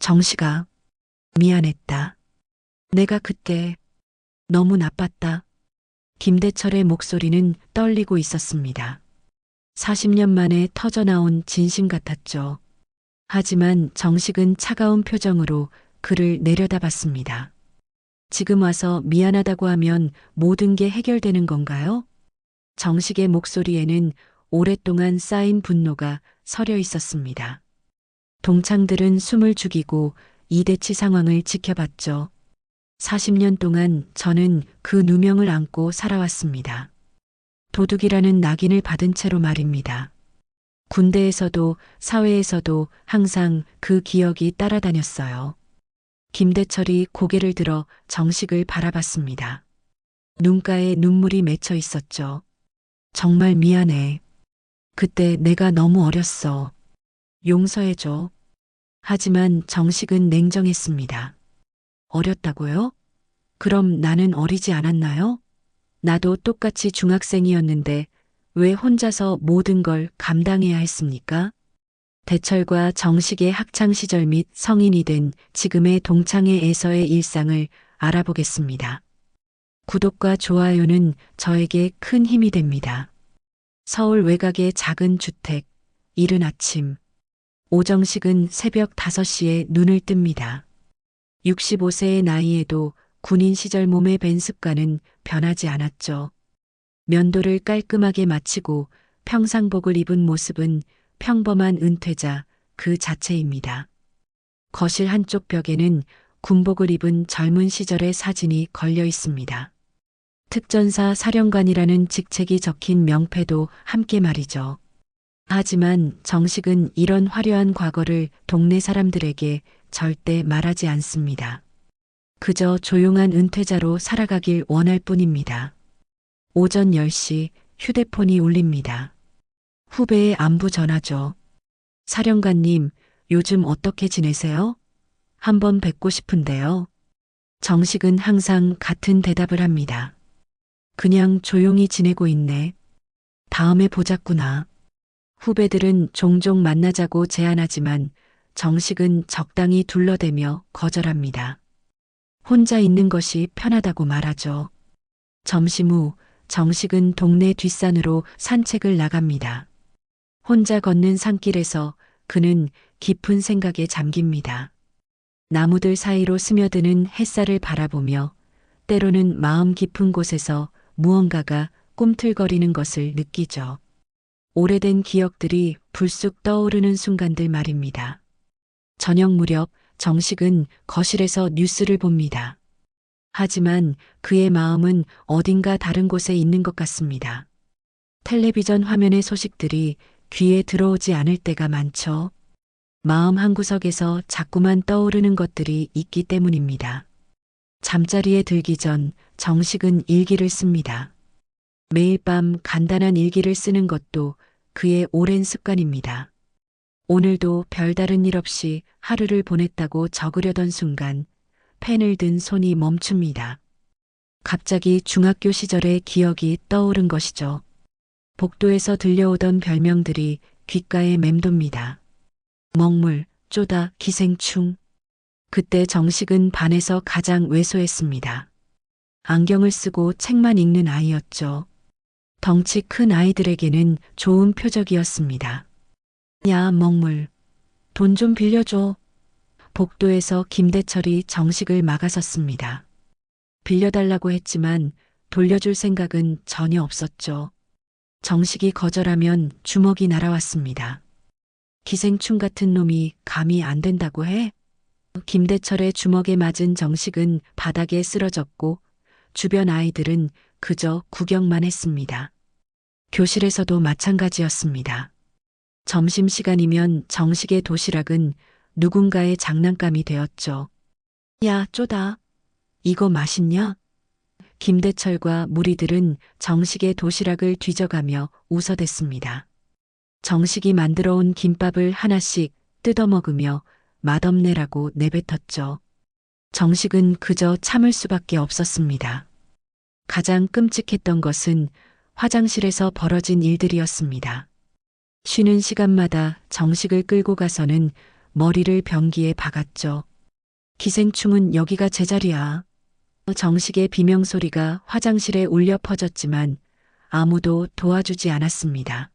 정식아, 미안했다. 내가 그때 너무 나빴다. 김대철의 목소리는 떨리고 있었습니다. 40년 만에 터져나온 진심 같았죠. 하지만 정식은 차가운 표정으로 그를 내려다봤습니다. 지금 와서 미안하다고 하면 모든 게 해결되는 건가요? 정식의 목소리에는 오랫동안 쌓인 분노가 서려 있었습니다. 동창들은 숨을 죽이고 이대치 상황을 지켜봤죠. 40년 동안 저는 그 누명을 안고 살아왔습니다. 도둑이라는 낙인을 받은 채로 말입니다. 군대에서도 사회에서도 항상 그 기억이 따라다녔어요. 김대철이 고개를 들어 정식을 바라봤습니다. 눈가에 눈물이 맺혀 있었죠. 정말 미안해. 그때 내가 너무 어렸어. 용서해줘. 하지만 정식은 냉정했습니다. 어렸다고요? 그럼 나는 어리지 않았나요? 나도 똑같이 중학생이었는데 왜 혼자서 모든 걸 감당해야 했습니까? 대철과 정식의 학창시절 및 성인이 된 지금의 동창회에서의 일상을 알아보겠습니다. 구독과 좋아요는 저에게 큰 힘이 됩니다. 서울 외곽의 작은 주택, 이른 아침. 오정식은 새벽 5시에 눈을 뜹니다. 65세의 나이에도 군인 시절 몸에 밴 습관은 변하지 않았죠. 면도를 깔끔하게 마치고 평상복을 입은 모습은 평범한 은퇴자 그 자체입니다. 거실 한쪽 벽에는 군복을 입은 젊은 시절의 사진이 걸려 있습니다. 특전사 사령관이라는 직책이 적힌 명패도 함께 말이죠. 하지만 정식은 이런 화려한 과거를 동네 사람들에게 절대 말하지 않습니다. 그저 조용한 은퇴자로 살아가길 원할 뿐입니다. 오전 10시 휴대폰이 울립니다. 후배의 안부 전화죠. 사령관님, 요즘 어떻게 지내세요? 한번 뵙고 싶은데요. 정식은 항상 같은 대답을 합니다. 그냥 조용히 지내고 있네. 다음에 보자꾸나. 후배들은 종종 만나자고 제안하지만 정식은 적당히 둘러대며 거절합니다. 혼자 있는 것이 편하다고 말하죠. 점심 후 정식은 동네 뒷산으로 산책을 나갑니다. 혼자 걷는 산길에서 그는 깊은 생각에 잠깁니다. 나무들 사이로 스며드는 햇살을 바라보며 때로는 마음 깊은 곳에서 무언가가 꿈틀거리는 것을 느끼죠. 오래된 기억들이 불쑥 떠오르는 순간들 말입니다. 저녁 무렵 정식은 거실에서 뉴스를 봅니다. 하지만 그의 마음은 어딘가 다른 곳에 있는 것 같습니다. 텔레비전 화면의 소식들이 귀에 들어오지 않을 때가 많죠. 마음 한구석에서 자꾸만 떠오르는 것들이 있기 때문입니다. 잠자리에 들기 전 정식은 일기를 씁니다. 매일 밤 간단한 일기를 쓰는 것도 그의 오랜 습관입니다. 오늘도 별다른 일 없이 하루를 보냈다고 적으려던 순간 펜을 든 손이 멈춥니다. 갑자기 중학교 시절의 기억이 떠오른 것이죠. 복도에서 들려오던 별명들이 귓가에 맴돕니다. 먹물, 쪼다, 기생충. 그때 정식은 반에서 가장 왜소했습니다. 안경을 쓰고 책만 읽는 아이였죠. 덩치 큰 아이들에게는 좋은 표적이었습니다. 야, 먹물. 돈 좀 빌려줘. 복도에서 김대철이 정식을 막아섰습니다. 빌려달라고 했지만 돌려줄 생각은 전혀 없었죠. 정식이 거절하면 주먹이 날아왔습니다. 기생충 같은 놈이 감히 안 된다고 해? 김대철의 주먹에 맞은 정식은 바닥에 쓰러졌고 주변 아이들은 그저 구경만 했습니다. 교실에서도 마찬가지였습니다. 점심시간이면 정식의 도시락은 누군가의 장난감이 되었죠. 야, 쪼다. 이거 맛있냐? 김대철과 무리들은 정식의 도시락을 뒤져가며 웃어댔습니다. 정식이 만들어 온 김밥을 하나씩 뜯어먹으며 맛없네라고 내뱉었죠. 정식은 그저 참을 수밖에 없었습니다. 가장 끔찍했던 것은 화장실에서 벌어진 일들이었습니다. 쉬는 시간마다 정식을 끌고 가서는 머리를 변기에 박았죠. 기생충은 여기가 제자리야. 정식의 비명소리가 화장실에 울려 퍼졌지만 아무도 도와주지 않았습니다.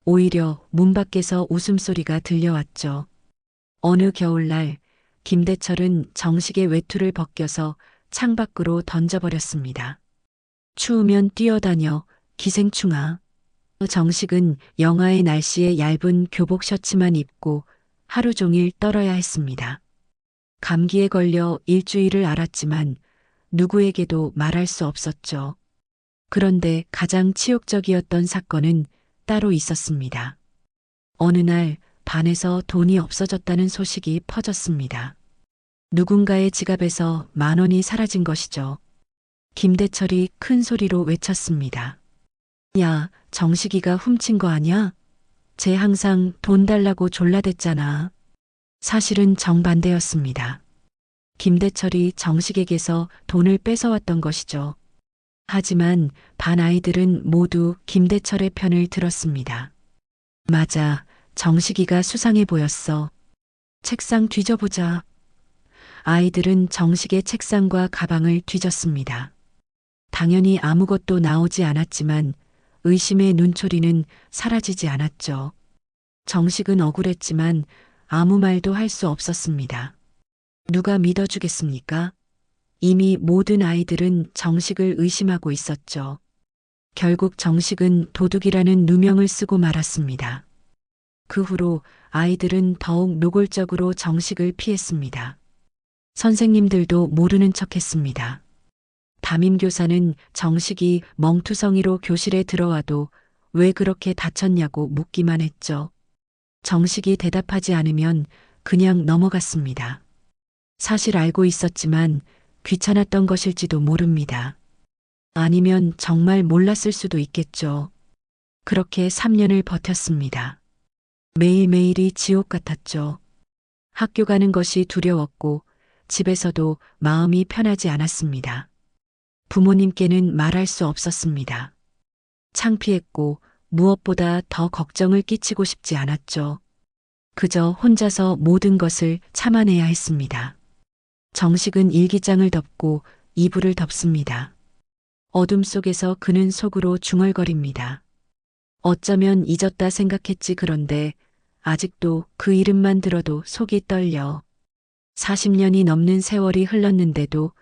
오히려 문 밖에서 웃음소리가 들려왔죠. 어느 겨울날 김대철은 정식의 외투를 벗겨서 창밖으로 던져버렸습니다. 추우면 뛰어다녀, 기생충아. 정식은 영하의 날씨에 얇은 교복 셔츠만 입고 하루 종일 떨어야 했습니다. 감기에 걸려 일주일을 앓았지만 누구에게도 말할 수 없었죠. 그런데 가장 치욕적이었던 사건은 따로 있었습니다. 어느 날 반에서 돈이 없어졌다는 소식이 퍼졌습니다. 누군가의 지갑에서 10,000원이 사라진 것이죠. 김대철이 큰 소리로 외쳤습니다. 야, 정식이가 훔친 거 아냐? 쟤 항상 돈 달라고 졸라댔잖아. 사실은 정반대였습니다. 김대철이 정식에게서 돈을 뺏어왔던 것이죠. 하지만 반 아이들은 모두 김대철의 편을 들었습니다. 맞아, 정식이가 수상해 보였어. 책상 뒤져보자. 아이들은 정식의 책상과 가방을 뒤졌습니다. 당연히 아무것도 나오지 않았지만 의심의 눈초리는 사라지지 않았죠. 정식은 억울했지만 아무 말도 할 수 없었습니다. 누가 믿어주겠습니까? 이미 모든 아이들은 정식을 의심하고 있었죠. 결국 정식은 도둑이라는 누명을 쓰고 말았습니다. 그 후로 아이들은 더욱 노골적으로 정식을 피했습니다. 선생님들도 모르는 척했습니다. 담임교사는 정식이 멍투성이로 교실에 들어와도 왜 그렇게 다쳤냐고 묻기만 했죠. 정식이 대답하지 않으면 그냥 넘어갔습니다. 사실 알고 있었지만 귀찮았던 것일지도 모릅니다. 아니면 정말 몰랐을 수도 있겠죠. 그렇게 3년을 버텼습니다. 매일매일이 지옥 같았죠. 학교 가는 것이 두려웠고 집에서도 마음이 편하지 않았습니다. 부모님께는 말할 수 없었습니다. 창피했고 무엇보다 더 걱정을 끼치고 싶지 않았죠. 그저 혼자서 모든 것을 참아내야 했습니다. 정식은 일기장을 덮고 이불을 덮습니다. 어둠 속에서 그는 속으로 중얼거립니다. 어쩌면 잊었다 생각했지. 그런데 아직도 그 이름만 들어도 속이 떨려. 40년이 넘는 세월이 흘렀는데도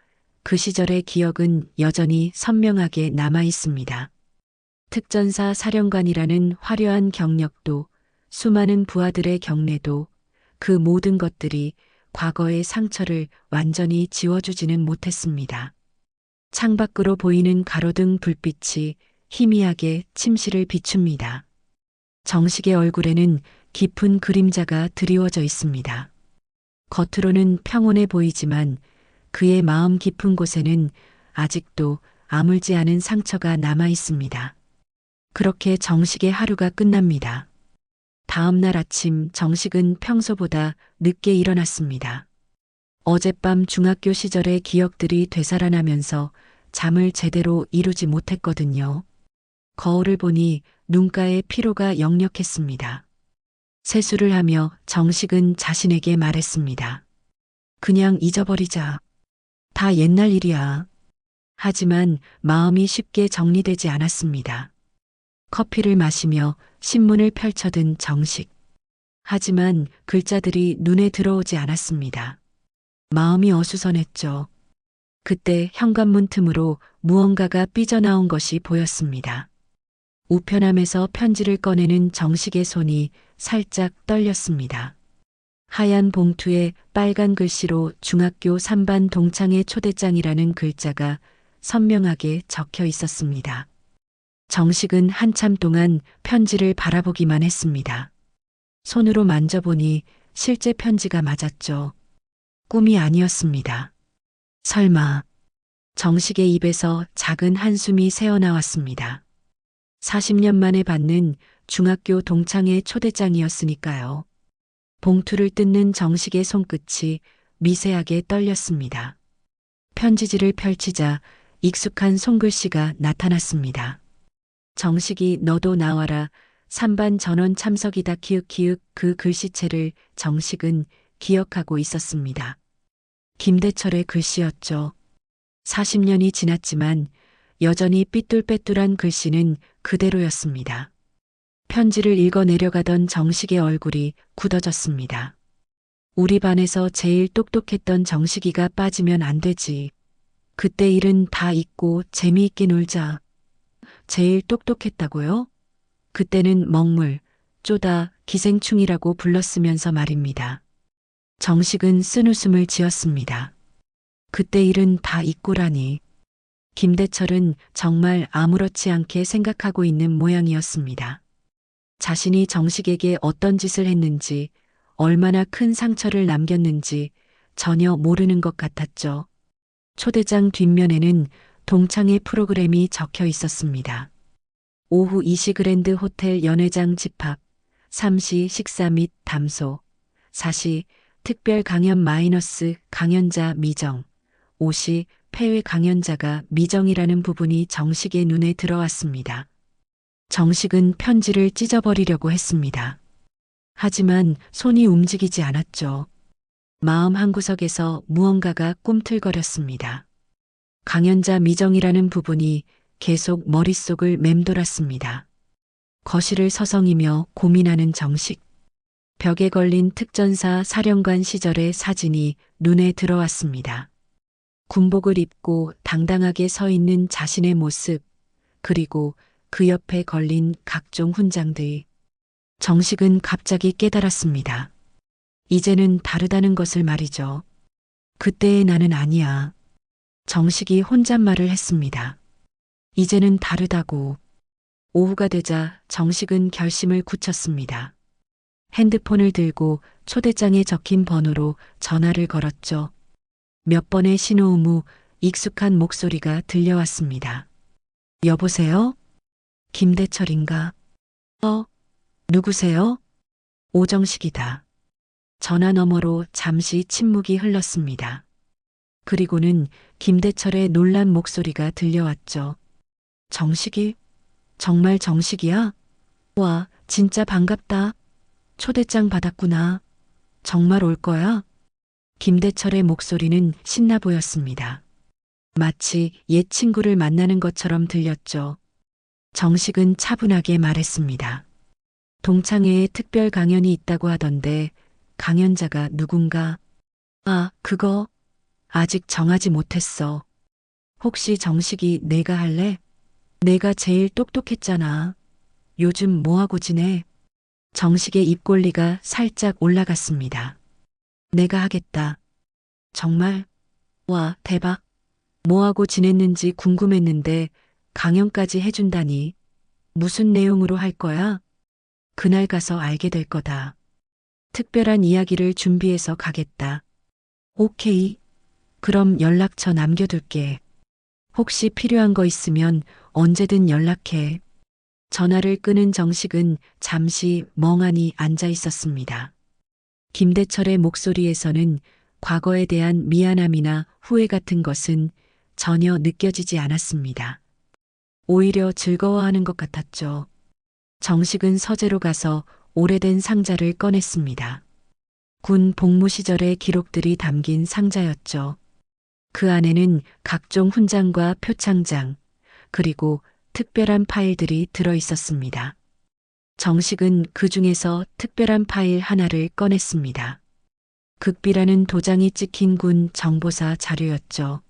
그 시절의 기억은 여전히 선명하게 남아 있습니다. 특전사 사령관이라는 화려한 경력도, 수많은 부하들의 경례도, 그 모든 것들이 과거의 상처를 완전히 지워주지는 못했습니다. 창밖으로 보이는 가로등 불빛이 희미하게 침실을 비춥니다. 정식의 얼굴에는 깊은 그림자가 드리워져 있습니다. 겉으로는 평온해 보이지만 그의 마음 깊은 곳에는 아직도 아물지 않은 상처가 남아 있습니다. 그렇게 정식의 하루가 끝납니다. 다음 날 아침 정식은 평소보다 늦게 일어났습니다. 어젯밤 중학교 시절의 기억들이 되살아나면서 잠을 제대로 이루지 못했거든요. 거울을 보니 눈가에 피로가 역력했습니다. 세수를 하며 정식은 자신에게 말했습니다. 그냥 잊어버리자. 다 옛날 일이야. 하지만 마음이 쉽게 정리되지 않았습니다. 커피를 마시며 신문을 펼쳐든 정식. 하지만 글자들이 눈에 들어오지 않았습니다. 마음이 어수선했죠. 그때 현관문 틈으로 무언가가 삐져나온 것이 보였습니다. 우편함에서 편지를 꺼내는 정식의 손이 살짝 떨렸습니다. 하얀 봉투에 빨간 글씨로 중학교 3반 동창회 초대장이라는 글자가 선명하게 적혀 있었습니다. 정식은 한참 동안 편지를 바라보기만 했습니다. 손으로 만져보니 실제 편지가 맞았죠. 꿈이 아니었습니다. 설마. 정식의 입에서 작은 한숨이 새어나왔습니다. 40년 만에 받는 중학교 동창회 초대장이었으니까요. 봉투를 뜯는 정식의 손끝이 미세하게 떨렸습니다. 편지지를 펼치자 익숙한 손글씨가 나타났습니다. 정식이 너도 나와라. 3반 전원 참석이다 키읔키읔 그 글씨체를 정식은 기억하고 있었습니다. 김대철의 글씨였죠. 40년이 지났지만 여전히 삐뚤빼뚤한 글씨는 그대로였습니다. 편지를 읽어 내려가던 정식의 얼굴이 굳어졌습니다. 우리 반에서 제일 똑똑했던 정식이가 빠지면 안 되지. 그때 일은 다 잊고 재미있게 놀자. 제일 똑똑했다고요? 그때는 먹물, 쪼다, 기생충이라고 불렀으면서 말입니다. 정식은 쓴웃음을 지었습니다. 그때 일은 다 잊고라니. 김대철은 정말 아무렇지 않게 생각하고 있는 모양이었습니다. 자신이 정식에게 어떤 짓을 했는지, 얼마나 큰 상처를 남겼는지 전혀 모르는 것 같았죠. 초대장 뒷면에는 동창회 프로그램이 적혀 있었습니다. 오후 2시 그랜드 호텔 연회장 집합, 3시 식사 및 담소, 4시 특별 강연 마이너스 강연자 미정, 5시 폐회 강연자가 미정이라는 부분이 정식의 눈에 들어왔습니다. 정식은 편지를 찢어버리려고 했습니다. 하지만 손이 움직이지 않았죠. 마음 한구석에서 무언가가 꿈틀거렸습니다. 강연자 미정이라는 부분이 계속 머릿속을 맴돌았습니다. 거실을 서성이며 고민하는 정식. 벽에 걸린 특전사 사령관 시절의 사진이 눈에 들어왔습니다. 군복을 입고 당당하게 서 있는 자신의 모습, 그리고 그 옆에 걸린 각종 훈장들. 정식은 갑자기 깨달았습니다. 이제는 다르다는 것을 말이죠. 그때의 나는 아니야. 정식이 혼잣말을 했습니다. 이제는 다르다고. 오후가 되자 정식은 결심을 굳혔습니다. 핸드폰을 들고 초대장에 적힌 번호로 전화를 걸었죠. 몇 번의 신호음 후 익숙한 목소리가 들려왔습니다. 여보세요? 김대철인가? 누구세요? 오정식이다. 전화 너머로 잠시 침묵이 흘렀습니다. 그리고는 김대철의 놀란 목소리가 들려왔죠. 정식이? 정말 정식이야? 와, 진짜 반갑다. 초대장 받았구나. 정말 올 거야? 김대철의 목소리는 신나 보였습니다. 마치 옛 친구를 만나는 것처럼 들렸죠. 정식은 차분하게 말했습니다. 동창회에 특별 강연이 있다고 하던데 강연자가 누군가? 아, 그거 아직 정하지 못했어. 혹시 정식이 내가 할래? 내가 제일 똑똑했잖아. 요즘 뭐하고 지내? 정식의 입꼬리가 살짝 올라갔습니다. 내가 하겠다. 정말? 와, 대박. 뭐하고 지냈는지 궁금했는데 강연까지 해준다니. 무슨 내용으로 할 거야? 그날 가서 알게 될 거다. 특별한 이야기를 준비해서 가겠다. 오케이. 그럼 연락처 남겨둘게. 혹시 필요한 거 있으면 언제든 연락해. 전화를 끄는 정식은 잠시 멍하니 앉아 있었습니다. 김대철의 목소리에서는 과거에 대한 미안함이나 후회 같은 것은 전혀 느껴지지 않았습니다. 오히려 즐거워하는 것 같았죠. 정식은 서재로 가서 오래된 상자를 꺼냈습니다. 군 복무 시절의 기록들이 담긴 상자였죠. 그 안에는 각종 훈장과 표창장, 그리고 특별한 파일들이 들어 있었습니다. 정식은 그 중에서 특별한 파일 하나를 꺼냈습니다. 극비라는 도장이 찍힌 군 정보사 자료였죠.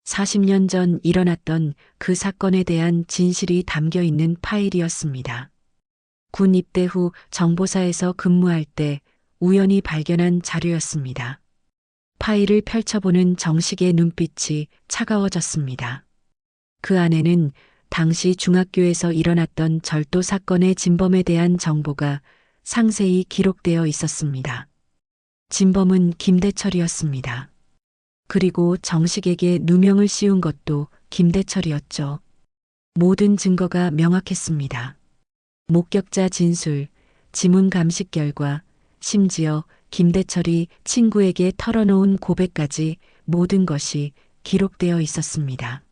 40년 전 일어났던 그 사건에 대한 진실이 담겨 있는 파일이었습니다. 군 입대 후 정보사에서 근무할 때 우연히 발견한 자료였습니다. 파일을 펼쳐보는 정식의 눈빛이 차가워졌습니다. 그 안에는 당시 중학교에서 일어났던 절도 사건의 진범에 대한 정보가 상세히 기록되어 있었습니다. 진범은 김대철이었습니다. 그리고 정식에게 누명을 씌운 것도 김대철이었죠. 모든 증거가 명확했습니다. 목격자 진술, 지문 감식 결과, 심지어 김대철이 친구에게 털어놓은 고백까지 모든 것이 기록되어 있었습니다.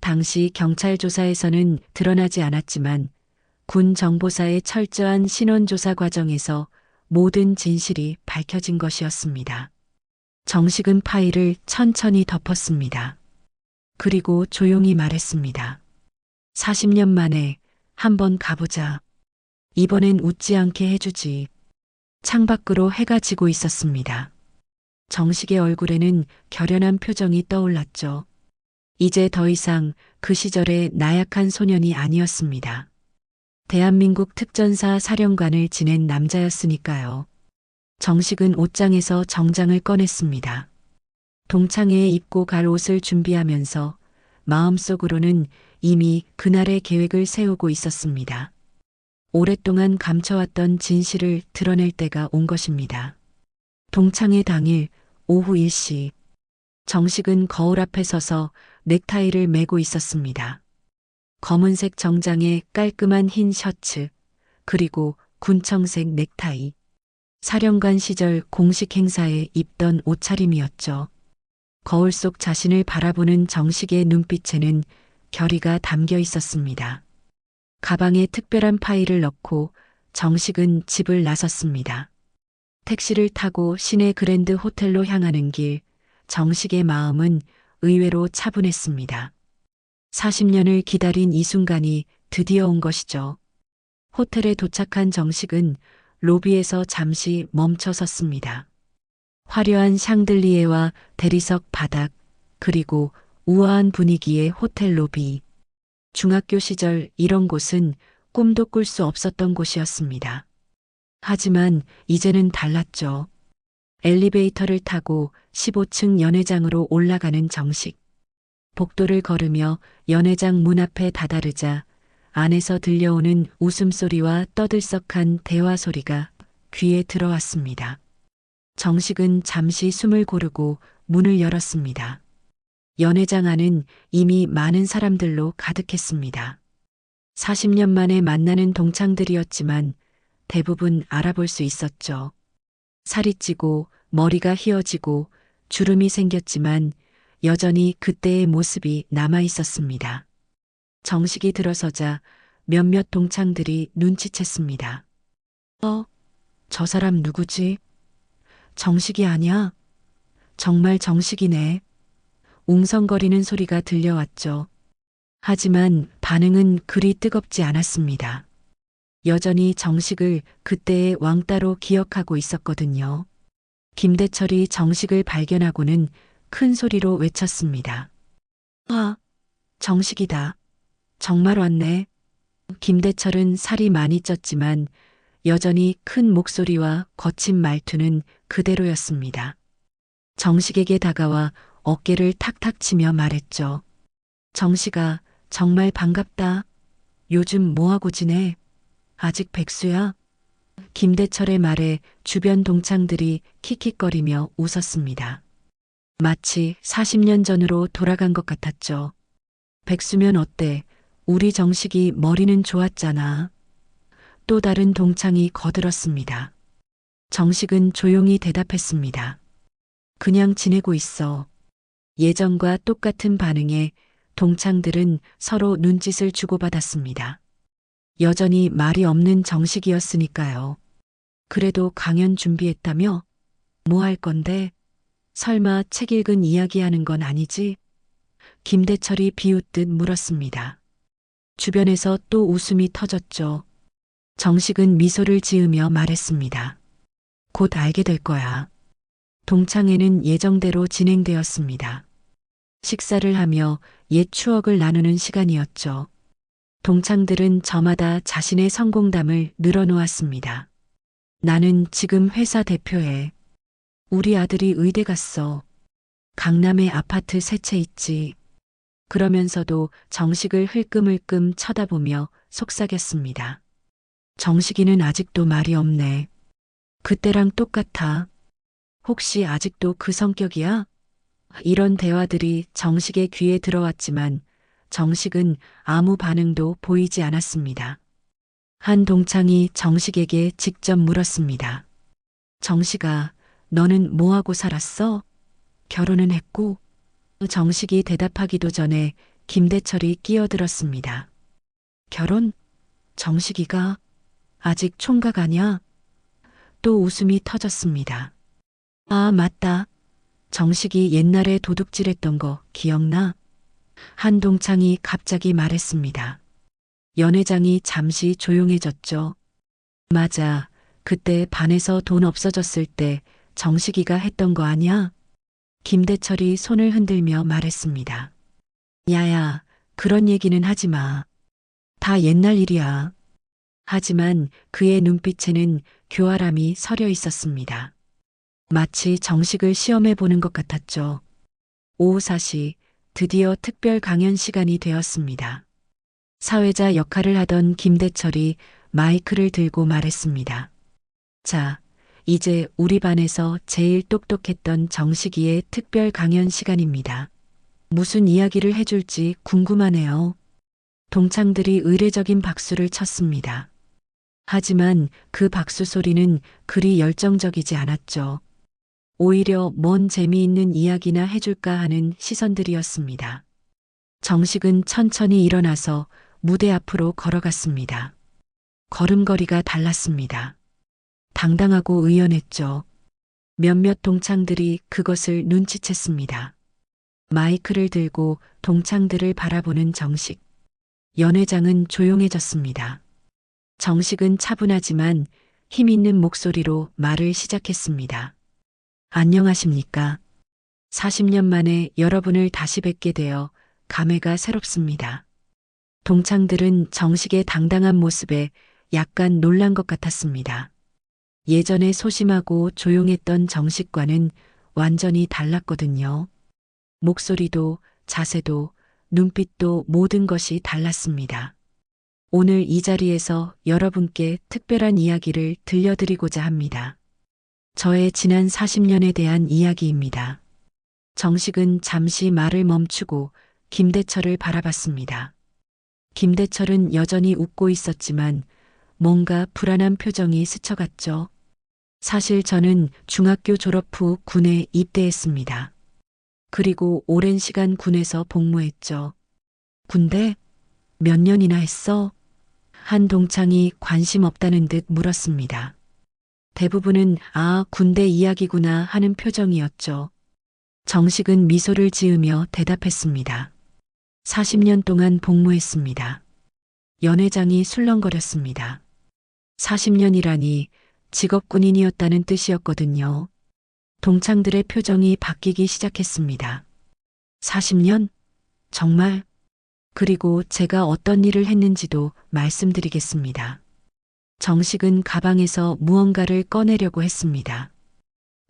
당시 경찰 조사에서는 드러나지 않았지만 군 정보사의 철저한 신원조사 과정에서 모든 진실이 밝혀진 것이었습니다. 정식은 파일을 천천히 덮었습니다. 그리고 조용히 말했습니다. 40년 만에 한번 가보자. 이번엔 웃지 않게 해주지. 창밖으로 해가 지고 있었습니다. 정식의 얼굴에는 결연한 표정이 떠올랐죠. 이제 더 이상 그 시절의 나약한 소년이 아니었습니다. 대한민국 특전사 사령관을 지낸 남자였으니까요. 정식은 옷장에서 정장을 꺼냈습니다. 동창회에 입고 갈 옷을 준비하면서 마음속으로는 이미 그날의 계획을 세우고 있었습니다. 오랫동안 감춰왔던 진실을 드러낼 때가 온 것입니다. 동창회 당일 오후 1시, 정식은 거울 앞에 서서 넥타이를 매고 있었습니다. 검은색 정장에 깔끔한 흰 셔츠, 그리고 군청색 넥타이. 사령관 시절 공식 행사에 입던 옷차림이었죠. 거울 속 자신을 바라보는 정식의 눈빛에는 결의가 담겨 있었습니다. 가방에 특별한 파일을 넣고 정식은 집을 나섰습니다. 택시를 타고 시내 그랜드 호텔로 향하는 길, 정식의 마음은 의외로 차분했습니다. 40년을 기다린 이 순간이 드디어 온 것이죠. 호텔에 도착한 정식은 로비에서 잠시 멈춰 섰습니다. 화려한 샹들리에와 대리석 바닥, 그리고 우아한 분위기의 호텔 로비. 중학교 시절 이런 곳은 꿈도 꿀 수 없었던 곳이었습니다. 하지만 이제는 달랐죠. 엘리베이터를 타고 15층 연회장으로 올라가는 정식. 복도를 걸으며 연회장 문 앞에 다다르자 안에서 들려오는 웃음소리와 떠들썩한 대화 소리가 귀에 들어왔습니다. 정식은 잠시 숨을 고르고 문을 열었습니다. 연회장 안은 이미 많은 사람들로 가득했습니다. 40년 만에 만나는 동창들이었지만 대부분 알아볼 수 있었죠. 살이 찌고 머리가 휘어지고 주름이 생겼지만 여전히 그때의 모습이 남아 있었습니다. 정식이 들어서자 몇몇 동창들이 눈치챘습니다. 저 사람 누구지? 정식이 아니야? 정말 정식이네. 웅성거리는 소리가 들려왔죠. 하지만 반응은 그리 뜨겁지 않았습니다. 여전히 정식을 그때의 왕따로 기억하고 있었거든요. 김대철이 정식을 발견하고는 큰 소리로 외쳤습니다. 정식이다. 정말 왔네. 김대철은 살이 많이 쪘지만 여전히 큰 목소리와 거친 말투는 그대로였습니다. 정식에게 다가와 어깨를 탁탁 치며 말했죠. 정식아, 정말 반갑다. 요즘 뭐하고 지내? 아직 백수야? 김대철의 말에 주변 동창들이 킥킥거리며 웃었습니다. 마치 40년 전으로 돌아간 것 같았죠. 백수면 어때? 우리 정식이 머리는 좋았잖아. 또 다른 동창이 거들었습니다. 정식은 조용히 대답했습니다. 그냥 지내고 있어. 예전과 똑같은 반응에 동창들은 서로 눈짓을 주고받았습니다. 여전히 말이 없는 정식이었으니까요. 그래도 강연 준비했다며? 뭐 할 건데? 설마 책 읽은 이야기하는 건 아니지? 김대철이 비웃듯 물었습니다. 주변에서 또 웃음이 터졌죠. 정식은 미소를 지으며 말했습니다. 곧 알게 될 거야. 동창회는 예정대로 진행되었습니다. 식사를 하며 옛 추억을 나누는 시간이었죠. 동창들은 저마다 자신의 성공담을 늘어놓았습니다. 나는 지금 회사 대표해. 우리 아들이 의대 갔어. 강남에 아파트 세 채 있지. 그러면서도 정식을 흘끔흘끔 쳐다보며 속삭였습니다. 정식이는 아직도 말이 없네. 그때랑 똑같아. 혹시 아직도 그 성격이야? 이런 대화들이 정식의 귀에 들어왔지만 정식은 아무 반응도 보이지 않았습니다. 한 동창이 정식에게 직접 물었습니다. 정식아, 너는 뭐하고 살았어? 결혼은 했고? 정식이 대답하기도 전에 김대철이 끼어들었습니다. 결혼? 정식이가 아직 총각 아냐? 또 웃음이 터졌습니다. 아, 맞다. 정식이 옛날에 도둑질했던 거 기억나? 한동창이 갑자기 말했습니다. 연회장이 잠시 조용해졌죠. 맞아. 그때 반에서 돈 없어졌을 때 정식이가 했던 거 아니야? 김대철이 손을 흔들며 말했습니다. 야야, 그런 얘기는 하지 마. 다 옛날 일이야. 하지만 그의 눈빛에는 교활함이 서려 있었습니다. 마치 정식을 시험해 보는 것 같았죠. 오후 4시 드디어 특별 강연 시간이 되었습니다. 사회자 역할을 하던 김대철이 마이크를 들고 말했습니다. 자, 이제 우리 반에서 제일 똑똑했던 정식이의 특별 강연 시간입니다. 무슨 이야기를 해줄지 궁금하네요. 동창들이 의례적인 박수를 쳤습니다. 하지만 그 박수 소리는 그리 열정적이지 않았죠. 오히려 뭔 재미있는 이야기나 해줄까 하는 시선들이었습니다. 정식은 천천히 일어나서 무대 앞으로 걸어갔습니다. 걸음걸이가 달랐습니다. 당당하고 의연했죠. 몇몇 동창들이 그것을 눈치챘습니다. 마이크를 들고 동창들을 바라보는 정식. 연회장은 조용해졌습니다. 정식은 차분하지만 힘 있는 목소리로 말을 시작했습니다. 안녕하십니까? 40년 만에 여러분을 다시 뵙게 되어 감회가 새롭습니다. 동창들은 정식의 당당한 모습에 약간 놀란 것 같았습니다. 예전에 소심하고 조용했던 정식과는 완전히 달랐거든요. 목소리도 자세도 눈빛도 모든 것이 달랐습니다. 오늘 이 자리에서 여러분께 특별한 이야기를 들려드리고자 합니다. 저의 지난 40년에 대한 이야기입니다. 정식은 잠시 말을 멈추고 김대철을 바라봤습니다. 김대철은 여전히 웃고 있었지만 뭔가 불안한 표정이 스쳐갔죠. 사실 저는 중학교 졸업 후 군에 입대했습니다. 그리고 오랜 시간 군에서 복무했죠. 군대? 몇 년이나 했어? 한 동창이 관심 없다는 듯 물었습니다. 대부분은 아, 군대 이야기구나 하는 표정이었죠. 정식은 미소를 지으며 대답했습니다. 40년 동안 복무했습니다. 연회장이 술렁거렸습니다. 40년이라니 직업군인이었다는 뜻이었거든요. 동창들의 표정이 바뀌기 시작했습니다. 40년? 정말? 그리고 제가 어떤 일을 했는지도 말씀드리겠습니다. 정식은 가방에서 무언가를 꺼내려고 했습니다.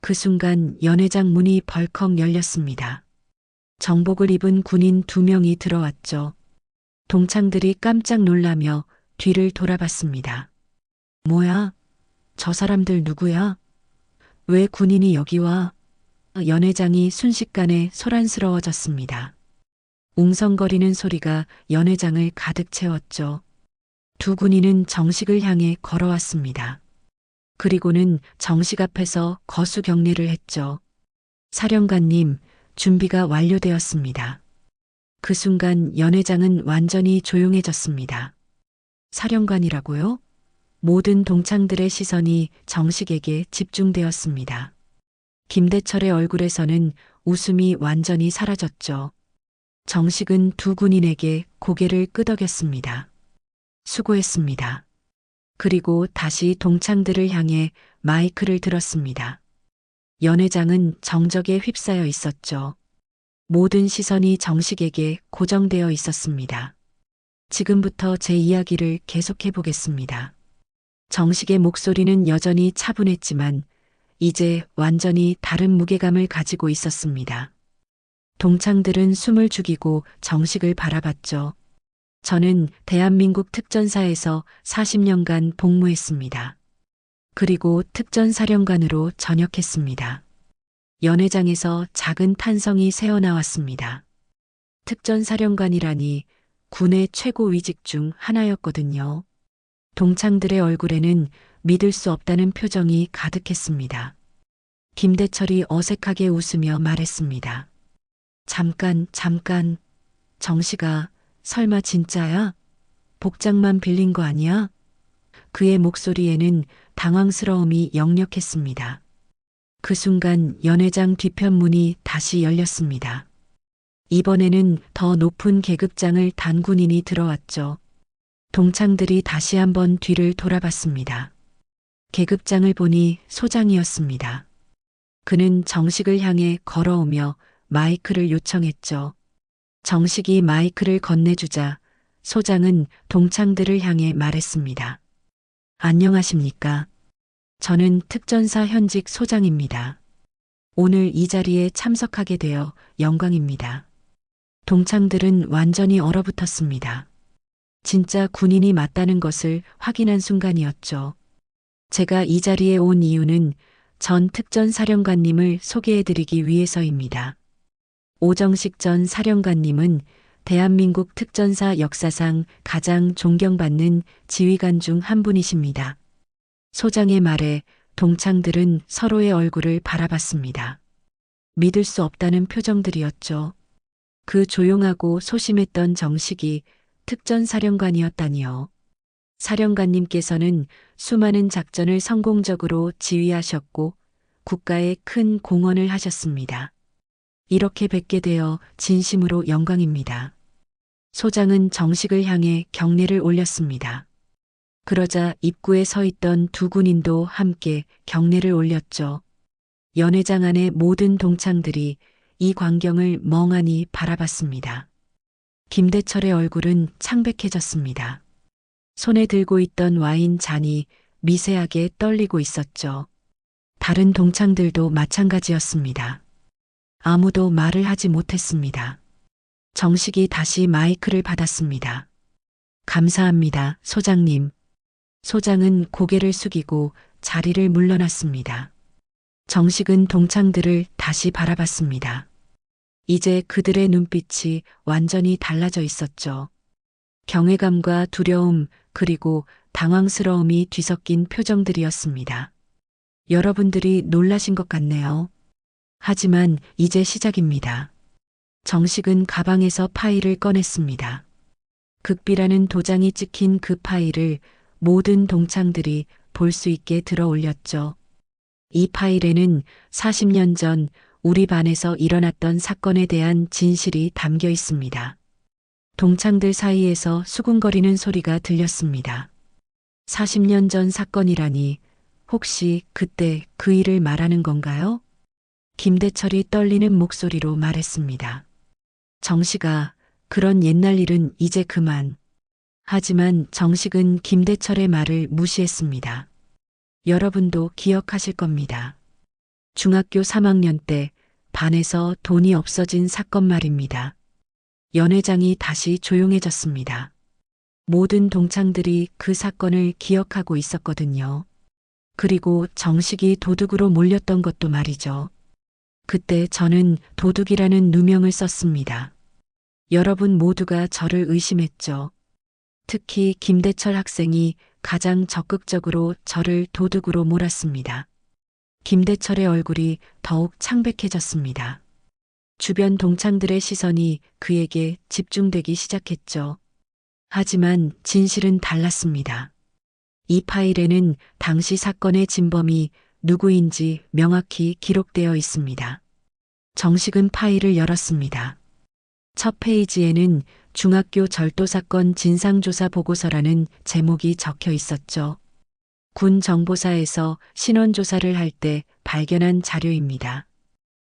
그 순간 연회장 문이 벌컥 열렸습니다. 정복을 입은 군인 2명이 들어왔죠. 동창들이 깜짝 놀라며 뒤를 돌아봤습니다. 뭐야? 저 사람들 누구야? 왜 군인이 여기 와? 연회장이 순식간에 소란스러워졌습니다. 웅성거리는 소리가 연회장을 가득 채웠죠. 두 군인은 정식을 향해 걸어왔습니다. 그리고는 정식 앞에서 거수 경례를 했죠. 사령관님, 준비가 완료되었습니다. 그 순간 연회장은 완전히 조용해졌습니다. 사령관이라고요? 모든 동창들의 시선이 정식에게 집중되었습니다. 김대철의 얼굴에서는 웃음이 완전히 사라졌죠. 정식은 두 군인에게 고개를 끄덕였습니다. 수고했습니다. 그리고 다시 동창들을 향해 마이크를 들었습니다. 연회장은 정적에 휩싸여 있었죠. 모든 시선이 정식에게 고정되어 있었습니다. 지금부터 제 이야기를 계속해 보겠습니다. 정식의 목소리는 여전히 차분했지만 이제 완전히 다른 무게감을 가지고 있었습니다. 동창들은 숨을 죽이고 정식을 바라봤죠. 저는 대한민국 특전사에서 40년간 복무했습니다. 그리고 특전사령관으로 전역했습니다. 연회장에서 작은 탄성이 새어나왔습니다. 특전사령관이라니 군의 최고 위직 중 하나였거든요. 동창들의 얼굴에는 믿을 수 없다는 표정이 가득했습니다. 김대철이 어색하게 웃으며 말했습니다. 잠깐, 정식아, 설마 진짜야? 복장만 빌린 거 아니야? 그의 목소리에는 당황스러움이 역력했습니다. 그 순간 연회장 뒤편 문이 다시 열렸습니다. 이번에는 더 높은 계급장을 단 군인이 들어왔죠. 동창들이 다시 한번 뒤를 돌아봤습니다. 계급장을 보니 소장이었습니다. 그는 정식을 향해 걸어오며 마이크를 요청했죠. 정식이 마이크를 건네주자 소장은 동창들을 향해 말했습니다. 안녕하십니까? 저는 특전사 현직 소장입니다. 오늘 이 자리에 참석하게 되어 영광입니다. 동창들은 완전히 얼어붙었습니다. 진짜 군인이 맞다는 것을 확인한 순간이었죠. 제가 이 자리에 온 이유는 전 특전사령관님을 소개해드리기 위해서입니다. 오정식 전 사령관님은 대한민국 특전사 역사상 가장 존경받는 지휘관 중 한 분이십니다. 소장의 말에 동창들은 서로의 얼굴을 바라봤습니다. 믿을 수 없다는 표정들이었죠. 그 조용하고 소심했던 정식이 특전사령관이었다니요. 사령관님께서는 수많은 작전을 성공적으로 지휘하셨고 국가에 큰 공헌을 하셨습니다. 이렇게 뵙게 되어 진심으로 영광입니다. 소장은 정식을 향해 경례를 올렸습니다. 그러자 입구에 서 있던 두 군인도 함께 경례를 올렸죠. 연회장 안의 모든 동창들이 이 광경을 멍하니 바라봤습니다. 김대철의 얼굴은 창백해졌습니다. 손에 들고 있던 와인 잔이 미세하게 떨리고 있었죠. 다른 동창들도 마찬가지였습니다. 아무도 말을 하지 못했습니다. 정식이 다시 마이크를 받았습니다. 감사합니다, 소장님. 소장은 고개를 숙이고 자리를 물러났습니다. 정식은 동창들을 다시 바라봤습니다. 이제 그들의 눈빛이 완전히 달라져 있었죠. 경외감과 두려움 그리고 당황스러움이 뒤섞인 표정들이었습니다. 여러분들이 놀라신 것 같네요. 하지만 이제 시작입니다. 정식은 가방에서 파일을 꺼냈습니다. 극비라는 도장이 찍힌 그 파일을 모든 동창들이 볼 수 있게 들어 올렸죠. 이 파일에는 40년 전 우리 반에서 일어났던 사건에 대한 진실이 담겨 있습니다. 동창들 사이에서 수군거리는 소리가 들렸습니다. 40년 전 사건이라니 혹시 그때 그 일을 말하는 건가요? 김대철이 떨리는 목소리로 말했습니다. 정식아, 그런 옛날 일은 이제 그만. 하지만 정식은 김대철의 말을 무시했습니다. 여러분도 기억하실 겁니다. 중학교 3학년 때 반에서 돈이 없어진 사건 말입니다. 연회장이 다시 조용해졌습니다. 모든 동창들이 그 사건을 기억하고 있었거든요. 그리고 정식이 도둑으로 몰렸던 것도 말이죠. 그때 저는 도둑이라는 누명을 썼습니다. 여러분 모두가 저를 의심했죠. 특히 김대철 학생이 가장 적극적으로 저를 도둑으로 몰았습니다. 김대철의 얼굴이 더욱 창백해졌습니다. 주변 동창들의 시선이 그에게 집중되기 시작했죠. 하지만 진실은 달랐습니다. 이 파일에는 당시 사건의 진범이 누구인지 명확히 기록되어 있습니다. 정식은 파일을 열었습니다. 첫 페이지에는 중학교 절도 사건 진상조사 보고서라는 제목이 적혀 있었죠. 군 정보사에서 신원조사를 할 때 발견한 자료입니다.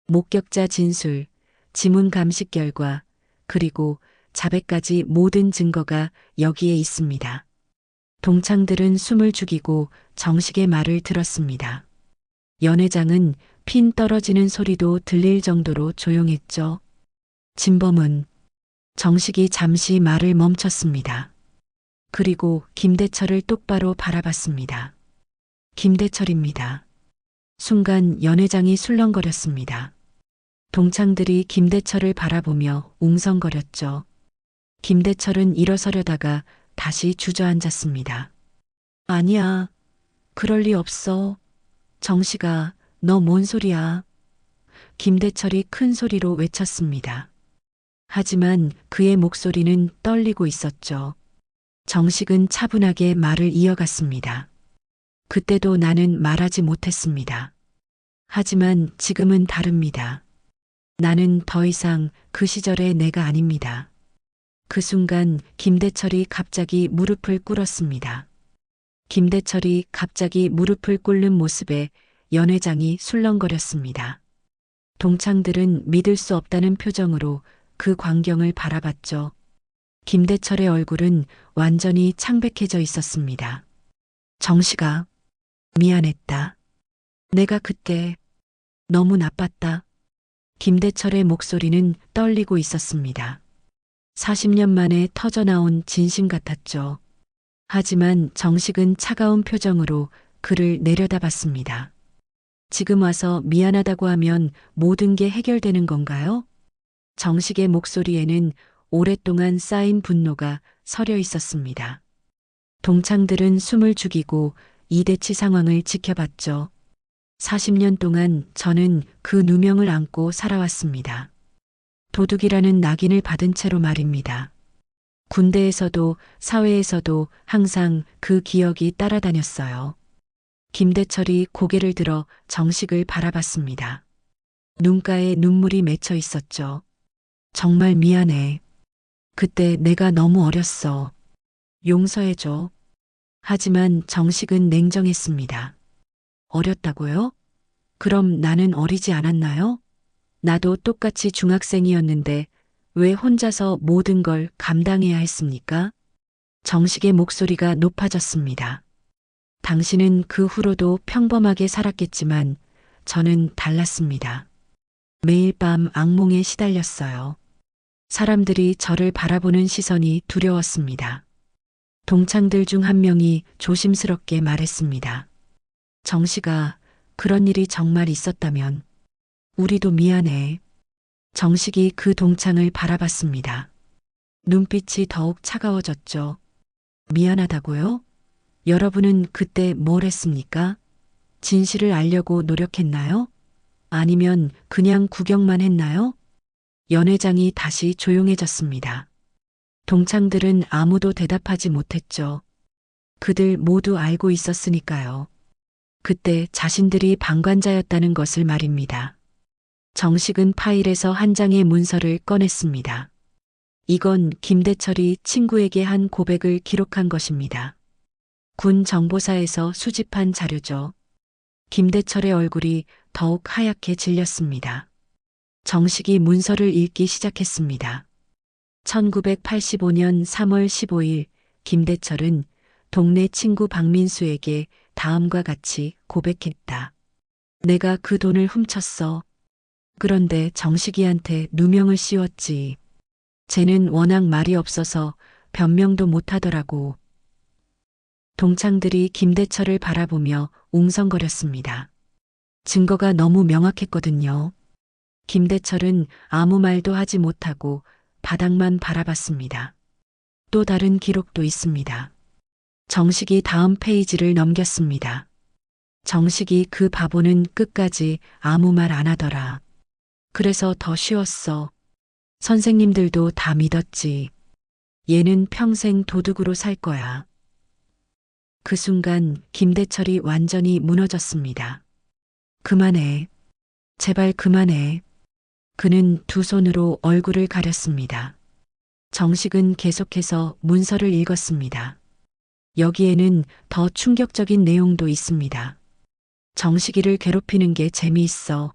목격자 진술, 지문 감식 결과, 그리고 자백까지 모든 증거가 여기에 있습니다. 동창들은 숨을 죽이고 정식의 말을 들었습니다. 연회장은 핀 떨어지는 소리도 들릴 정도로 조용했죠. 진범은 정식이 잠시 말을 멈췄습니다. 그리고 김대철을 똑바로 바라봤습니다. 김대철입니다. 순간 연회장이 술렁거렸습니다. 동창들이 김대철을 바라보며 웅성거렸죠. 김대철은 일어서려다가 다시 주저앉았습니다. 아니야, 그럴 리 없어. 정식아, 너 뭔 소리야? 김대철이 큰 소리로 외쳤습니다. 하지만 그의 목소리는 떨리고 있었죠. 정식은 차분하게 말을 이어갔습니다. 그때도 나는 말하지 못했습니다. 하지만 지금은 다릅니다. 나는 더 이상 그 시절의 내가 아닙니다. 그 순간 김대철이 갑자기 무릎을 꿇었습니다. 김대철이 갑자기 무릎을 꿇는 모습에 연회장이 술렁거렸습니다. 동창들은 믿을 수 없다는 표정으로 그 광경을 바라봤죠. 김대철의 얼굴은 완전히 창백해져 있었습니다. 정식아, 미안했다. 내가 그때 너무 나빴다. 김대철의 목소리는 떨리고 있었습니다. 40년 만에 터져나온 진심 같았죠. 하지만 정식은 차가운 표정으로 그를 내려다봤습니다. 지금 와서 미안하다고 하면 모든 게 해결되는 건가요? 정식의 목소리에는 오랫동안 쌓인 분노가 서려 있었습니다. 동창들은 숨을 죽이고 이대치 상황을 지켜봤죠. 40년 동안 저는 그 누명을 안고 살아왔습니다. 도둑이라는 낙인을 받은 채로 말입니다. 군대에서도 사회에서도 항상 그 기억이 따라다녔어요. 김대철이 고개를 들어 정식을 바라봤습니다. 눈가에 눈물이 맺혀 있었죠. 정말 미안해. 그때 내가 너무 어렸어. 용서해줘. 하지만 정식은 냉정했습니다. 어렸다고요? 그럼 나는 어리지 않았나요? 나도 똑같이 중학생이었는데 왜 혼자서 모든 걸 감당해야 했습니까? 정식의 목소리가 높아졌습니다. 당신은 그 후로도 평범하게 살았겠지만 저는 달랐습니다. 매일 밤 악몽에 시달렸어요. 사람들이 저를 바라보는 시선이 두려웠습니다. 동창들 중 한 명이 조심스럽게 말했습니다. 정식아, 그런 일이 정말 있었다면 우리도 미안해. 정식이 그 동창을 바라봤습니다. 눈빛이 더욱 차가워졌죠. 미안하다고요? 여러분은 그때 뭘 했습니까? 진실을 알려고 노력했나요? 아니면 그냥 구경만 했나요? 연회장이 다시 조용해졌습니다. 동창들은 아무도 대답하지 못했죠. 그들 모두 알고 있었으니까요. 그때 자신들이 방관자였다는 것을 말입니다. 정식은 파일에서 한 장의 문서를 꺼냈습니다. 이건 김대철이 친구에게 한 고백을 기록한 것입니다. 군 정보사에서 수집한 자료죠. 김대철의 얼굴이 더욱 하얗게 질렸습니다. 정식이 문서를 읽기 시작했습니다. 1985년 3월 15일 김대철은 동네 친구 박민수에게 다음과 같이 고백했다. 내가 그 돈을 훔쳤어. 그런데 정식이한테 누명을 씌웠지. 쟤는 워낙 말이 없어서 변명도 못하더라고. 동창들이 김대철을 바라보며 웅성거렸습니다. 증거가 너무 명확했거든요. 김대철은 아무 말도 하지 못하고 바닥만 바라봤습니다. 또 다른 기록도 있습니다. 정식이 다음 페이지를 넘겼습니다. 정식이 그 바보는 끝까지 아무 말 안 하더라. 그래서 더 쉬웠어. 선생님들도 다 믿었지. 얘는 평생 도둑으로 살 거야. 그 순간 김대철이 완전히 무너졌습니다. 그만해. 제발 그만해. 그는 두 손으로 얼굴을 가렸습니다. 정식은 계속해서 문서를 읽었습니다. 여기에는 더 충격적인 내용도 있습니다. 정식이를 괴롭히는 게 재미있어.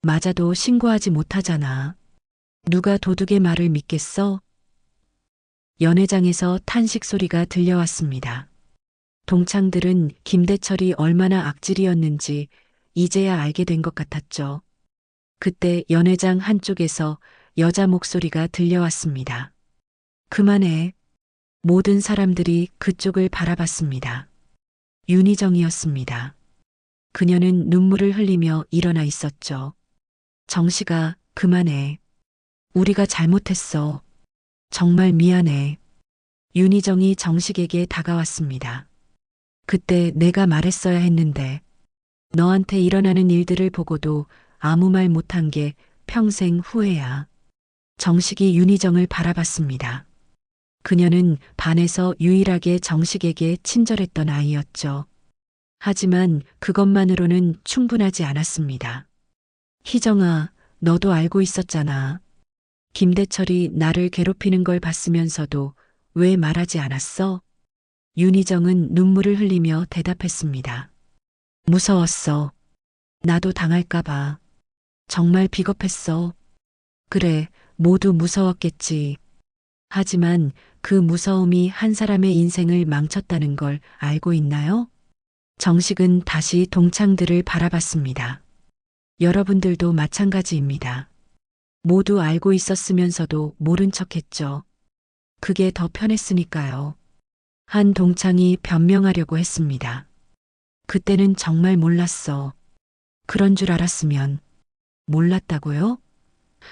맞아도 신고하지 못하잖아. 누가 도둑의 말을 믿겠어? 연회장에서 탄식 소리가 들려왔습니다. 동창들은 김대철이 얼마나 악질이었는지 이제야 알게 된 것 같았죠. 그때 연회장 한쪽에서 여자 목소리가 들려왔습니다. 그만해. 모든 사람들이 그쪽을 바라봤습니다. 윤희정이었습니다. 그녀는 눈물을 흘리며 일어나 있었죠. 정식아, 그만해. 우리가 잘못했어. 정말 미안해. 윤희정이 정식에게 다가왔습니다. 그때 내가 말했어야 했는데 너한테 일어나는 일들을 보고도 아무 말 못한 게 평생 후회야. 정식이 윤희정을 바라봤습니다. 그녀는 반에서 유일하게 정식에게 친절했던 아이였죠. 하지만 그것만으로는 충분하지 않았습니다. 희정아, 너도 알고 있었잖아. 김대철이 나를 괴롭히는 걸 봤으면서도 왜 말하지 않았어? 윤희정은 눈물을 흘리며 대답했습니다. 무서웠어. 나도 당할까봐. 정말 비겁했어. 그래, 모두 무서웠겠지. 하지만 그 무서움이 한 사람의 인생을 망쳤다는 걸 알고 있나요? 정식은 다시 동창들을 바라봤습니다. 여러분들도 마찬가지입니다. 모두 알고 있었으면서도 모른 척했죠. 그게 더 편했으니까요. 한 동창이 변명하려고 했습니다. 그때는 정말 몰랐어. 그런 줄 알았으면. 몰랐다고요?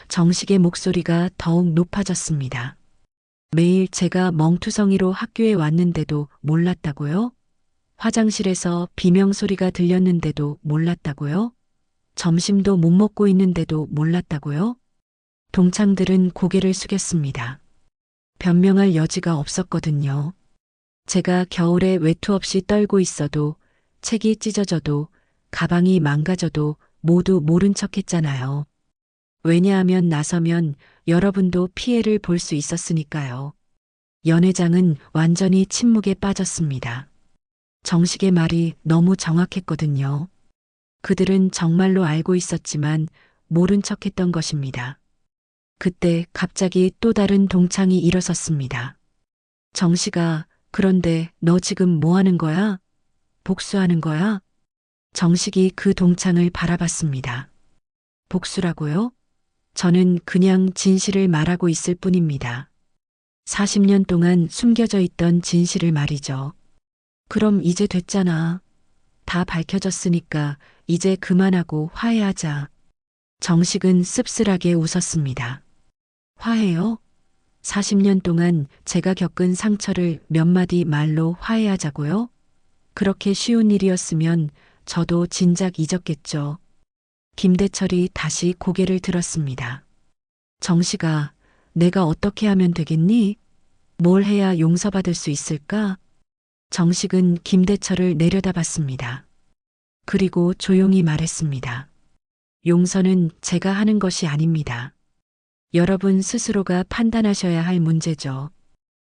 정식의 목소리가 더욱 높아졌습니다. 매일 제가 멍투성이로 학교에 왔는데도 몰랐다고요? 화장실에서 비명 소리가 들렸는데도 몰랐다고요? 점심도 못 먹고 있는데도 몰랐다고요? 동창들은 고개를 숙였습니다. 변명할 여지가 없었거든요. 제가 겨울에 외투 없이 떨고 있어도, 책이 찢어져도, 가방이 망가져도 모두 모른 척 했잖아요. 왜냐하면 나서면 여러분도 피해를 볼 수 있었으니까요. 연회장은 완전히 침묵에 빠졌습니다. 정식의 말이 너무 정확했거든요. 그들은 정말로 알고 있었지만 모른 척했던 것입니다. 그때 갑자기 또 다른 동창이 일어섰습니다. 정식아, 그런데 너 지금 뭐 하는 거야? 복수하는 거야? 정식이 그 동창을 바라봤습니다. 복수라고요? 저는 그냥 진실을 말하고 있을 뿐입니다. 40년 동안 숨겨져 있던 진실을 말이죠. 그럼 이제 됐잖아. 다 밝혀졌으니까 이제 그만하고 화해하자. 정식은 씁쓸하게 웃었습니다. 화해요? 40년 동안 제가 겪은 상처를 몇 마디 말로 화해하자고요? 그렇게 쉬운 일이었으면 저도 진작 잊었겠죠. 김대철이 다시 고개를 들었습니다. 정식아, 내가 어떻게 하면 되겠니? 뭘 해야 용서받을 수 있을까? 정식은 김대철을 내려다봤습니다. 그리고 조용히 말했습니다. 용서는 제가 하는 것이 아닙니다. 여러분 스스로가 판단하셔야 할 문제죠.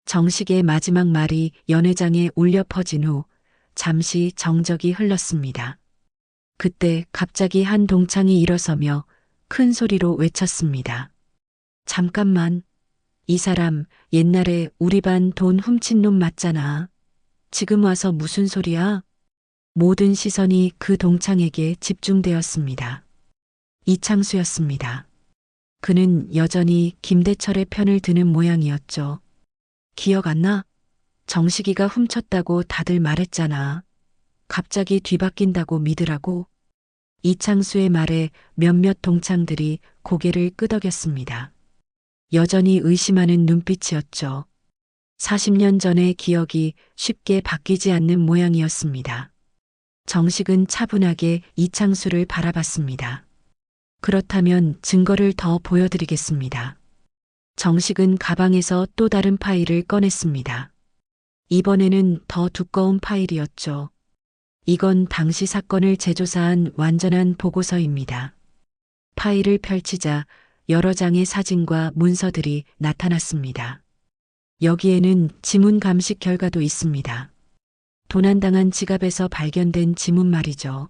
정식의 마지막 말이 연회장에 울려 퍼진 후 잠시 정적이 흘렀습니다. 그때 갑자기 한 동창이 일어서며 큰 소리로 외쳤습니다. 잠깐만, 이 사람 옛날에 우리 반 돈 훔친 놈 맞잖아. 지금 와서 무슨 소리야? 모든 시선이 그 동창에게 집중되었습니다. 이창수였습니다. 그는 여전히 김대철의 편을 드는 모양이었죠. 기억 안 나? 정식이가 훔쳤다고 다들 말했잖아. 갑자기 뒤바뀐다고 믿으라고. 이창수의 말에 몇몇 동창들이 고개를 끄덕였습니다. 여전히 의심하는 눈빛이었죠. 40년 전의 기억이 쉽게 바뀌지 않는 모양이었습니다. 정식은 차분하게 이창수를 바라봤습니다. 그렇다면 증거를 더 보여드리겠습니다. 정식은 가방에서 또 다른 파일을 꺼냈습니다. 이번에는 더 두꺼운 파일이었죠. 이건 당시 사건을 재조사한 완전한 보고서입니다. 파일을 펼치자 여러 장의 사진과 문서들이 나타났습니다. 여기에는 지문 감식 결과도 있습니다. 도난당한 지갑에서 발견된 지문 말이죠.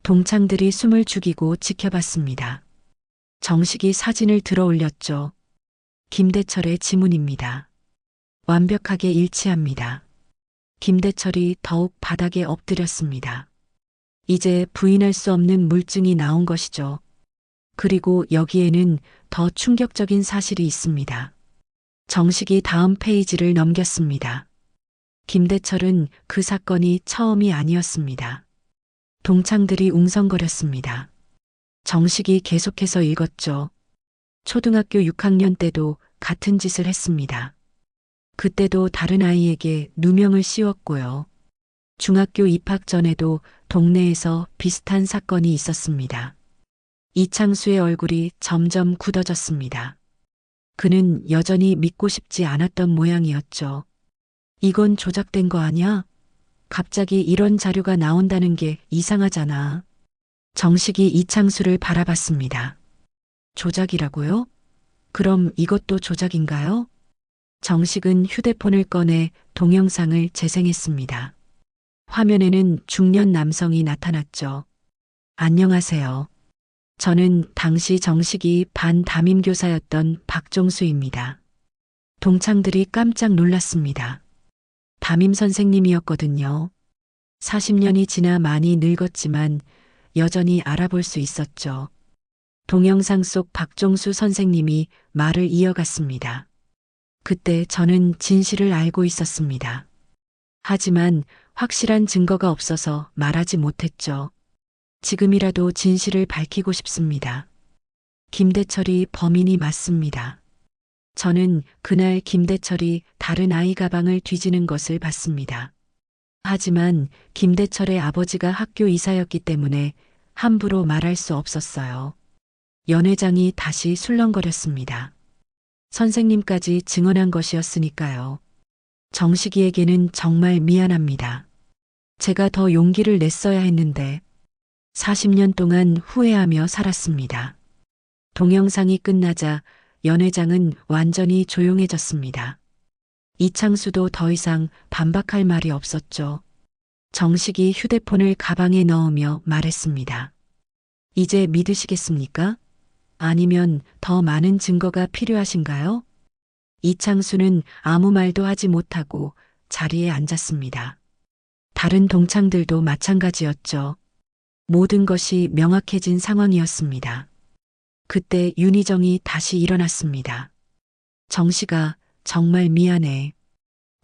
동창들이 숨을 죽이고 지켜봤습니다. 정식이 사진을 들어 올렸죠. 김대철의 지문입니다. 완벽하게 일치합니다. 김대철이 더욱 바닥에 엎드렸습니다. 이제 부인할 수 없는 물증이 나온 것이죠. 그리고 여기에는 더 충격적인 사실이 있습니다. 정식이 다음 페이지를 넘겼습니다. 김대철은 그 사건이 처음이 아니었습니다. 동창들이 웅성거렸습니다. 정식이 계속해서 읽었죠. 초등학교 6학년 때도 같은 짓을 했습니다. 그때도 다른 아이에게 누명을 씌웠고요. 중학교 입학 전에도 동네에서 비슷한 사건이 있었습니다. 이창수의 얼굴이 점점 굳어졌습니다. 그는 여전히 믿고 싶지 않았던 모양이었죠. 이건 조작된 거 아니야? 갑자기 이런 자료가 나온다는 게 이상하잖아. 정식이 이창수를 바라봤습니다. 조작이라고요? 그럼 이것도 조작인가요? 정식은 휴대폰을 꺼내 동영상을 재생했습니다. 화면에는 중년 남성이 나타났죠. 안녕하세요. 저는 당시 정식이 반 담임교사였던 박종수입니다. 동창들이 깜짝 놀랐습니다. 담임 선생님이었거든요. 40년이 지나 많이 늙었지만 여전히 알아볼 수 있었죠. 동영상 속 박종수 선생님이 말을 이어갔습니다. 그때 저는 진실을 알고 있었습니다. 하지만 확실한 증거가 없어서 말하지 못했죠. 지금이라도 진실을 밝히고 싶습니다. 김대철이 범인이 맞습니다. 저는 그날 김대철이 다른 아이 가방을 뒤지는 것을 봤습니다. 하지만 김대철의 아버지가 학교 이사였기 때문에 함부로 말할 수 없었어요. 연 회장이 다시 술렁거렸습니다. 선생님까지 증언한 것이었으니까요. 정식이에게는 정말 미안합니다. 제가 더 용기를 냈어야 했는데 40년 동안 후회하며 살았습니다. 동영상이 끝나자 연 회장은 완전히 조용해졌습니다. 이창수도 더 이상 반박할 말이 없었죠. 정식이 휴대폰을 가방에 넣으며 말했습니다. 이제 믿으시겠습니까? 아니면 더 많은 증거가 필요하신가요? 이창수는 아무 말도 하지 못하고 자리에 앉았습니다. 다른 동창들도 마찬가지였죠. 모든 것이 명확해진 상황이었습니다. 그때 윤희정이 다시 일어났습니다. 정식아, 정말 미안해.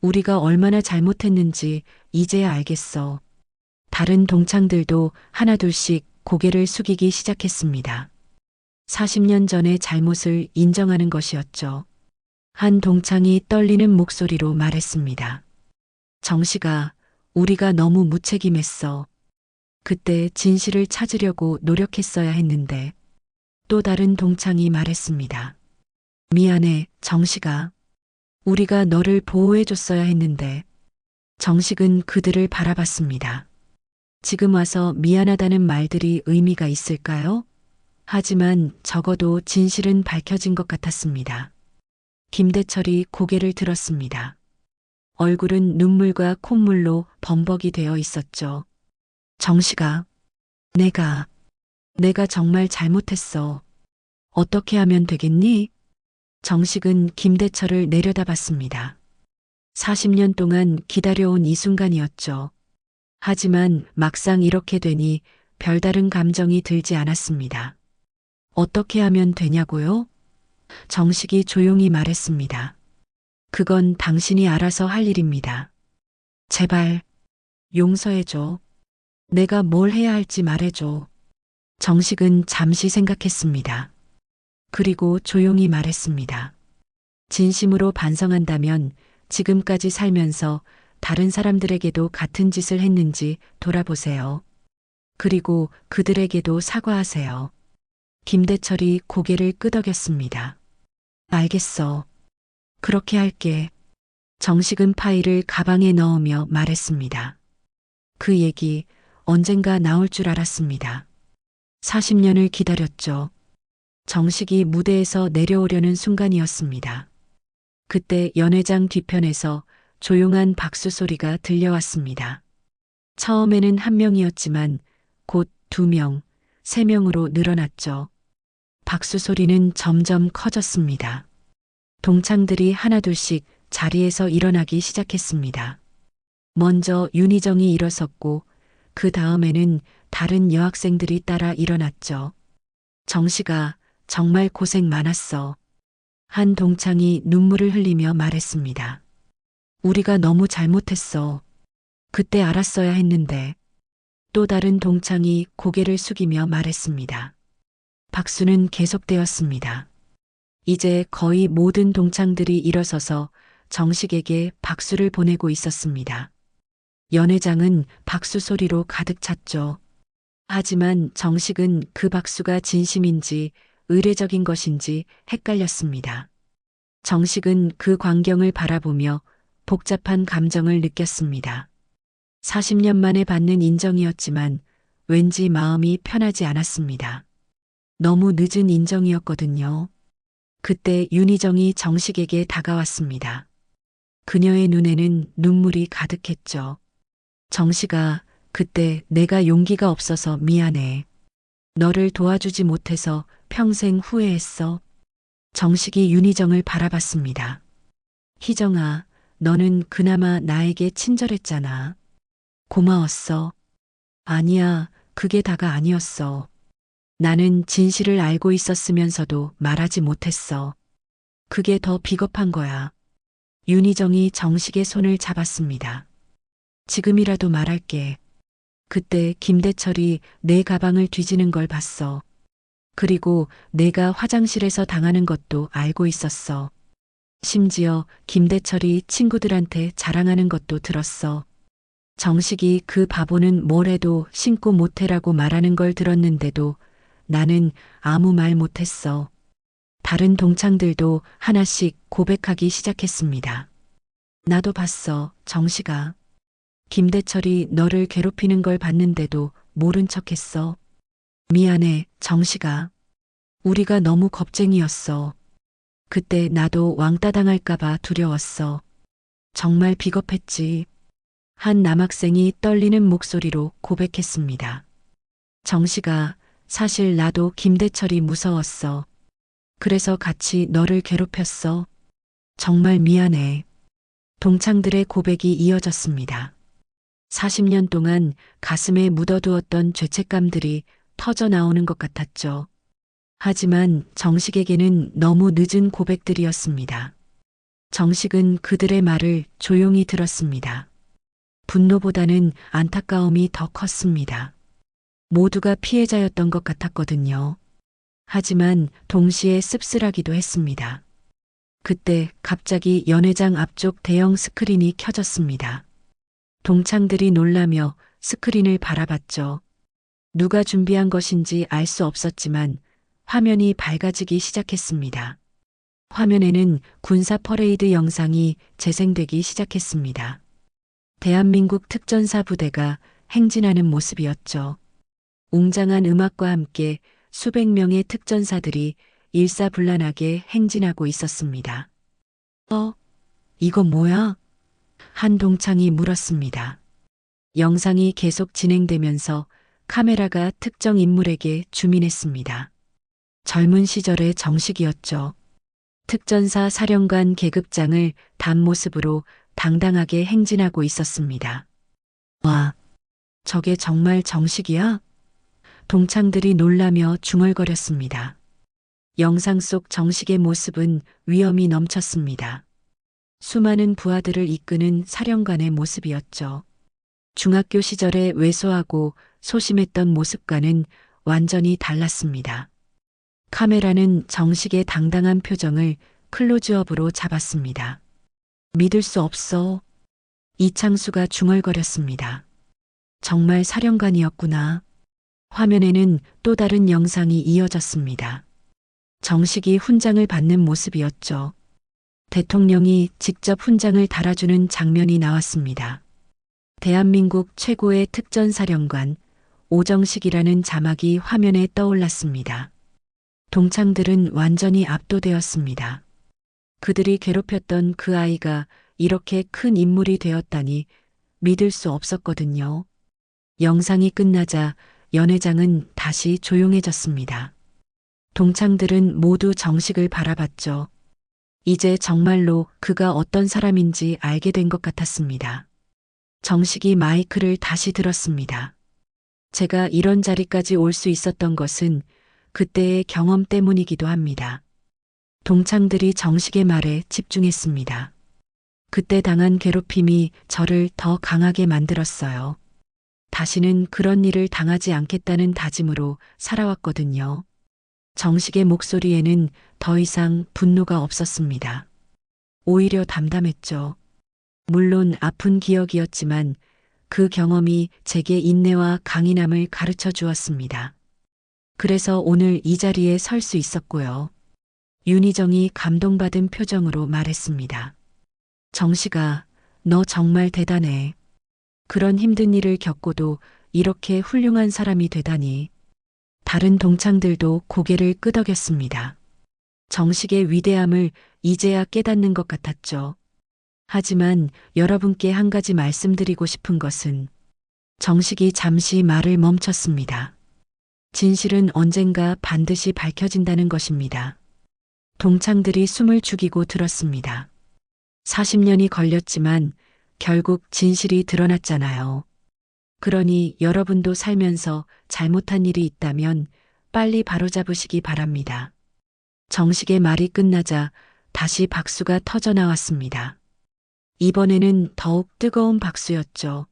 우리가 얼마나 잘못했는지 이제야 알겠어. 다른 동창들도 하나둘씩 고개를 숙이기 시작했습니다. 40년 전의 잘못을 인정하는 것이었죠. 한 동창이 떨리는 목소리로 말했습니다. 정식아, 우리가 너무 무책임했어. 그때 진실을 찾으려고 노력했어야 했는데. 또 다른 동창이 말했습니다. 미안해, 정식아. 우리가 너를 보호해줬어야 했는데. 정식은 그들을 바라봤습니다. 지금 와서 미안하다는 말들이 의미가 있을까요? 하지만 적어도 진실은 밝혀진 것 같았습니다. 김대철이 고개를 들었습니다. 얼굴은 눈물과 콧물로 범벅이 되어 있었죠. 정식아, 내가 정말 잘못했어. 어떻게 하면 되겠니? 정식은 김대철을 내려다봤습니다. 40년 동안 기다려온 이 순간이었죠. 하지만 막상 이렇게 되니 별다른 감정이 들지 않았습니다. 어떻게 하면 되냐고요? 정식이 조용히 말했습니다. 그건 당신이 알아서 할 일입니다. 제발 용서해줘. 내가 뭘 해야 할지 말해줘. 정식은 잠시 생각했습니다. 그리고 조용히 말했습니다. 진심으로 반성한다면 지금까지 살면서 다른 사람들에게도 같은 짓을 했는지 돌아보세요. 그리고 그들에게도 사과하세요. 김대철이 고개를 끄덕였습니다. 알겠어. 그렇게 할게. 정식은 파일을 가방에 넣으며 말했습니다. 그 얘기 언젠가 나올 줄 알았습니다. 40년을 기다렸죠. 정식이 무대에서 내려오려는 순간이었습니다. 그때 연 회장 뒤편에서 조용한 박수 소리가 들려왔습니다. 처음에는 한 명이었지만 곧 2명, 3명으로 늘어났죠. 박수 소리는 점점 커졌습니다. 동창들이 하나둘씩 자리에서 일어나기 시작했습니다. 먼저 윤희정이 일어섰고 그 다음에는 다른 여학생들이 따라 일어났죠. 정식아, 정말 고생 많았어. 한 동창이 눈물을 흘리며 말했습니다. 우리가 너무 잘못했어. 그때 알았어야 했는데. 또 다른 동창이 고개를 숙이며 말했습니다. 박수는 계속되었습니다. 이제 거의 모든 동창들이 일어서서 정식에게 박수를 보내고 있었습니다. 연 회장은 박수 소리로 가득 찼죠. 하지만 정식은 그 박수가 진심인지 의례적인 것인지 헷갈렸습니다. 정식은 그 광경을 바라보며 복잡한 감정을 느꼈습니다. 40년 만에 받는 인정이었지만 왠지 마음이 편하지 않았습니다. 너무 늦은 인정이었거든요. 그때 윤희정이 정식에게 다가왔습니다. 그녀의 눈에는 눈물이 가득했죠. 정식아, 그때 내가 용기가 없어서 미안해. 너를 도와주지 못해서 평생 후회했어. 정식이 윤희정을 바라봤습니다. 희정아, 너는 그나마 나에게 친절했잖아. 고마웠어. 아니야, 그게 다가 아니었어. 나는 진실을 알고 있었으면서도 말하지 못했어. 그게 더 비겁한 거야. 윤희정이 정식의 손을 잡았습니다. 지금이라도 말할게. 그때 김대철이 내 가방을 뒤지는 걸 봤어. 그리고 내가 화장실에서 당하는 것도 알고 있었어. 심지어 김대철이 친구들한테 자랑하는 것도 들었어. 정식이 그 바보는 뭘 해도 신고 못해라고 말하는 걸 들었는데도 나는 아무 말 못했어. 다른 동창들도 하나씩 고백하기 시작했습니다. 나도 봤어, 정식아. 김대철이 너를 괴롭히는 걸 봤는데도 모른 척했어. 미안해, 정식아. 우리가 너무 겁쟁이였어. 그때 나도 왕따 당할까봐 두려웠어. 정말 비겁했지. 한 남학생이 떨리는 목소리로 고백했습니다. 정식아, 사실 나도 김대철이 무서웠어. 그래서 같이 너를 괴롭혔어. 정말 미안해. 동창들의 고백이 이어졌습니다. 40년 동안 가슴에 묻어두었던 죄책감들이 터져 나오는 것 같았죠. 하지만 정식에게는 너무 늦은 고백들이었습니다. 정식은 그들의 말을 조용히 들었습니다. 분노보다는 안타까움이 더 컸습니다. 모두가 피해자였던 것 같았거든요. 하지만 동시에 씁쓸하기도 했습니다. 그때 갑자기 연회장 앞쪽 대형 스크린이 켜졌습니다. 동창들이 놀라며 스크린을 바라봤죠. 누가 준비한 것인지 알 수 없었지만 화면이 밝아지기 시작했습니다. 화면에는 군사 퍼레이드 영상이 재생되기 시작했습니다. 대한민국 특전사 부대가 행진하는 모습이었죠. 웅장한 음악과 함께 수백 명의 특전사들이 일사불란하게 행진하고 있었습니다. 이거 뭐야? 한 동창이 물었습니다. 영상이 계속 진행되면서 카메라가 특정 인물에게 주민했습니다. 젊은 시절의 정식이었죠. 특전사 사령관 계급장을 단 모습으로 당당하게 행진하고 있었습니다. 와, 저게 정말 정식이야? 동창들이 놀라며 중얼거렸습니다. 영상 속 정식의 모습은 위엄이 넘쳤습니다. 수많은 부하들을 이끄는 사령관의 모습이었죠. 중학교 시절에 왜소하고 소심했던 모습과는 완전히 달랐습니다. 카메라는 정식의 당당한 표정을 클로즈업으로 잡았습니다. 믿을 수 없어. 이창수가 중얼거렸습니다. 정말 사령관이었구나. 화면에는 또 다른 영상이 이어졌습니다. 정식이 훈장을 받는 모습이었죠. 대통령이 직접 훈장을 달아주는 장면이 나왔습니다. 대한민국 최고의 특전사령관 오정식이라는 자막이 화면에 떠올랐습니다. 동창들은 완전히 압도되었습니다. 그들이 괴롭혔던 그 아이가 이렇게 큰 인물이 되었다니 믿을 수 없었거든요. 영상이 끝나자 연회장은 다시 조용해졌습니다. 동창들은 모두 정식을 바라봤죠. 이제 정말로 그가 어떤 사람인지 알게 된 것 같았습니다. 정식이 마이크를 다시 들었습니다. 제가 이런 자리까지 올 수 있었던 것은 그때의 경험 때문이기도 합니다. 동창들이 정식의 말에 집중했습니다. 그때 당한 괴롭힘이 저를 더 강하게 만들었어요. 다시는 그런 일을 당하지 않겠다는 다짐으로 살아왔거든요. 정식의 목소리에는 더 이상 분노가 없었습니다. 오히려 담담했죠. 물론 아픈 기억이었지만 그 경험이 제게 인내와 강인함을 가르쳐 주었습니다. 그래서 오늘 이 자리에 설 수 있었고요. 윤희정이 감동받은 표정으로 말했습니다. 정식아, 너 정말 대단해. 그런 힘든 일을 겪고도 이렇게 훌륭한 사람이 되다니. 다른 동창들도 고개를 끄덕였습니다. 정식의 위대함을 이제야 깨닫는 것 같았죠. 하지만 여러분께 한 가지 말씀드리고 싶은 것은 정식이 잠시 말을 멈췄습니다. 진실은 언젠가 반드시 밝혀진다는 것입니다. 동창들이 숨을 죽이고 들었습니다. 40년이 걸렸지만 결국 진실이 드러났잖아요. 그러니 여러분도 살면서 잘못한 일이 있다면 빨리 바로잡으시기 바랍니다. 정식의 말이 끝나자 다시 박수가 터져 나왔습니다. 이번에는 더욱 뜨거운 박수였죠.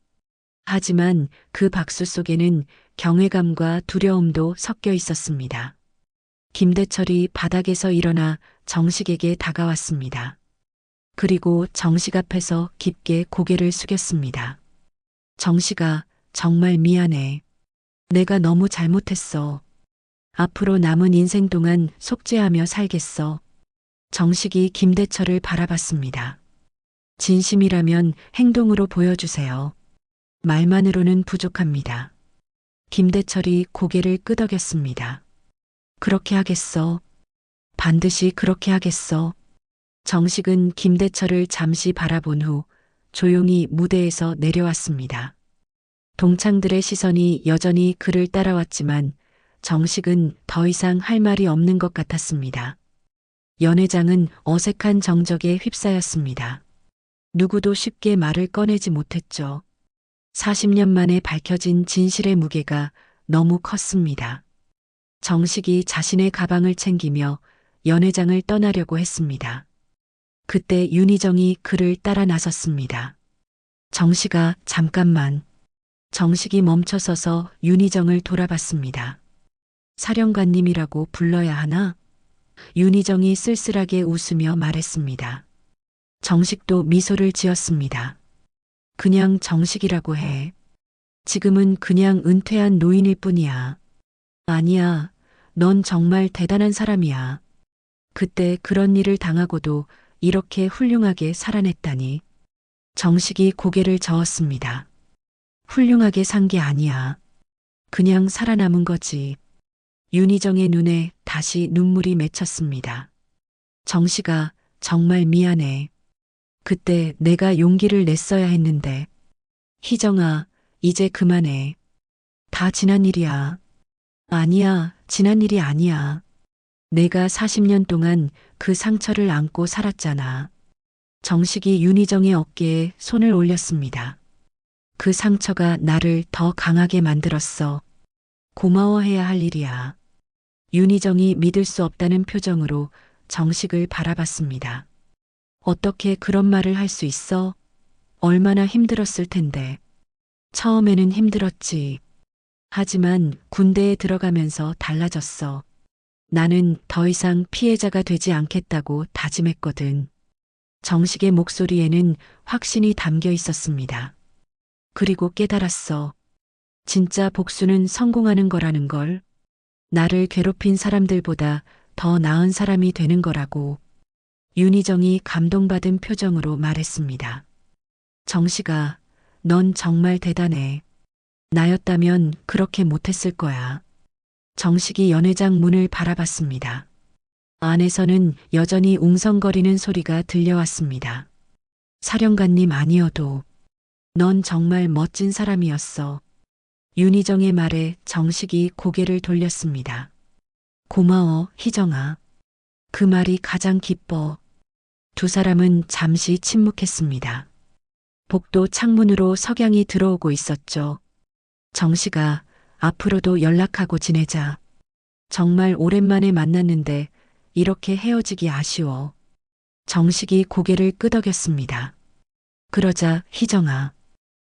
하지만 그 박수 속에는 경외감과 두려움도 섞여 있었습니다. 김대철이 바닥에서 일어나 정식에게 다가왔습니다. 그리고 정식 앞에서 깊게 고개를 숙였습니다. 정식아, 정말 미안해. 내가 너무 잘못했어. 앞으로 남은 인생 동안 속죄하며 살겠어. 정식이 김대철을 바라봤습니다. 진심이라면 행동으로 보여주세요. 말만으로는 부족합니다. 김대철이 고개를 끄덕였습니다. 그렇게 하겠어. 반드시 그렇게 하겠어. 정식은 김대철을 잠시 바라본 후 조용히 무대에서 내려왔습니다. 동창들의 시선이 여전히 그를 따라왔지만 정식은 더 이상 할 말이 없는 것 같았습니다. 연회장은 어색한 정적에 휩싸였습니다. 누구도 쉽게 말을 꺼내지 못했죠. 40년 만에 밝혀진 진실의 무게가 너무 컸습니다. 정식이 자신의 가방을 챙기며 연회장을 떠나려고 했습니다. 그때 윤희정이 그를 따라 나섰습니다. 정식아, 잠깐만. 정식이 멈춰서서 윤희정을 돌아봤습니다. 사령관님이라고 불러야 하나? 윤희정이 쓸쓸하게 웃으며 말했습니다. 정식도 미소를 지었습니다. 그냥 정식이라고 해. 지금은 그냥 은퇴한 노인일 뿐이야. 아니야, 넌 정말 대단한 사람이야. 그때 그런 일을 당하고도 이렇게 훌륭하게 살아냈다니. 정식이 고개를 저었습니다. 훌륭하게 산 게 아니야. 그냥 살아남은 거지. 윤희정의 눈에 다시 눈물이 맺혔습니다. 정식아, 정말 미안해. 그때 내가 용기를 냈어야 했는데. 희정아, 이제 그만해. 다 지난 일이야. 아니야, 지난 일이 아니야. 내가 40년 동안 그 상처를 안고 살았잖아. 정식이 윤희정의 어깨에 손을 올렸습니다. 그 상처가 나를 더 강하게 만들었어. 고마워해야 할 일이야. 윤희정이 믿을 수 없다는 표정으로 정식을 바라봤습니다. 어떻게 그런 말을 할 수 있어? 얼마나 힘들었을 텐데. 처음에는 힘들었지. 하지만 군대에 들어가면서 달라졌어. 나는 더 이상 피해자가 되지 않겠다고 다짐했거든. 정식의 목소리에는 확신이 담겨 있었습니다. 그리고 깨달았어. 진짜 복수는 성공하는 거라는 걸. 나를 괴롭힌 사람들보다 더 나은 사람이 되는 거라고. 윤희정이 감동받은 표정으로 말했습니다. 정식아, 넌 정말 대단해. 나였다면 그렇게 못했을 거야. 정식이 연회장 문을 바라봤습니다. 안에서는 여전히 웅성거리는 소리가 들려왔습니다. 사령관님 아니어도 넌 정말 멋진 사람이었어. 윤희정의 말에 정식이 고개를 돌렸습니다. 고마워, 희정아. 그 말이 가장 기뻐. 두 사람은 잠시 침묵했습니다. 복도 창문으로 석양이 들어오고 있었죠. 정식아, 앞으로도 연락하고 지내자. 정말 오랜만에 만났는데 이렇게 헤어지기 아쉬워. 정식이 고개를 끄덕였습니다. 그러자 희정아.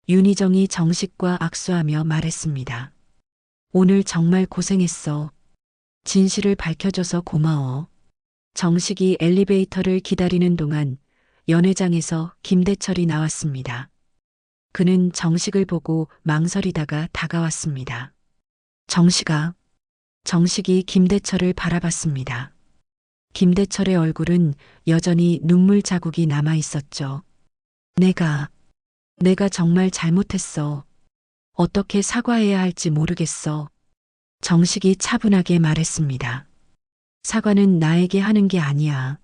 윤희정이 정식과 악수하며 말했습니다. 오늘 정말 고생했어. 진실을 밝혀줘서 고마워. 정식이 엘리베이터를 기다리는 동안 연회장에서 김대철이 나왔습니다. 그는 정식을 보고 망설이다가 다가왔습니다. 정식아. 정식이 김대철을 바라봤습니다. 김대철의 얼굴은 여전히 눈물 자국이 남아 있었죠. 내가 정말 잘못했어. 어떻게 사과해야 할지 모르겠어. 정식이 차분하게 말했습니다. 사과는 나에게 하는 게 아니야.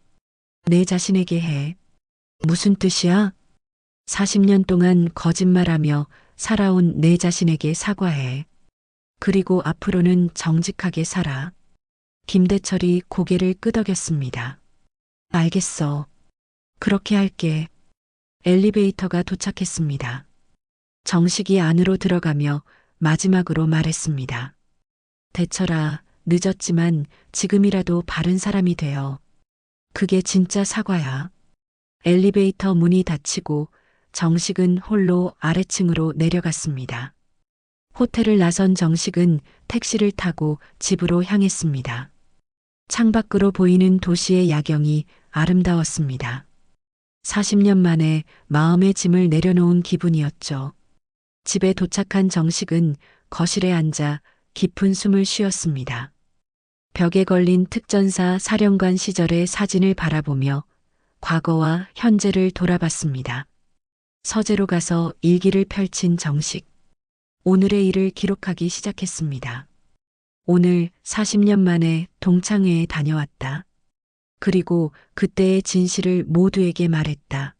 내 자신에게 해. 무슨 뜻이야? 40년 동안 거짓말하며 살아온 내 자신에게 사과해. 그리고 앞으로는 정직하게 살아. 김대철이 고개를 끄덕였습니다. 알겠어. 그렇게 할게. 엘리베이터가 도착했습니다. 정식이 안으로 들어가며 마지막으로 말했습니다. 대철아, 늦었지만 지금이라도 바른 사람이 되어. 그게 진짜 사과야. 엘리베이터 문이 닫히고 정식은 홀로 아래층으로 내려갔습니다. 호텔을 나선 정식은 택시를 타고 집으로 향했습니다. 창밖으로 보이는 도시의 야경이 아름다웠습니다. 40년 만에 마음의 짐을 내려놓은 기분이었죠. 집에 도착한 정식은 거실에 앉아 깊은 숨을 쉬었습니다. 벽에 걸린 특전사 사령관 시절의 사진을 바라보며 과거와 현재를 돌아봤습니다. 서재로 가서 일기를 펼친 정식. 오늘의 일을 기록하기 시작했습니다. 오늘 40년 만에 동창회에 다녀왔다. 그리고 그때의 진실을 모두에게 말했다.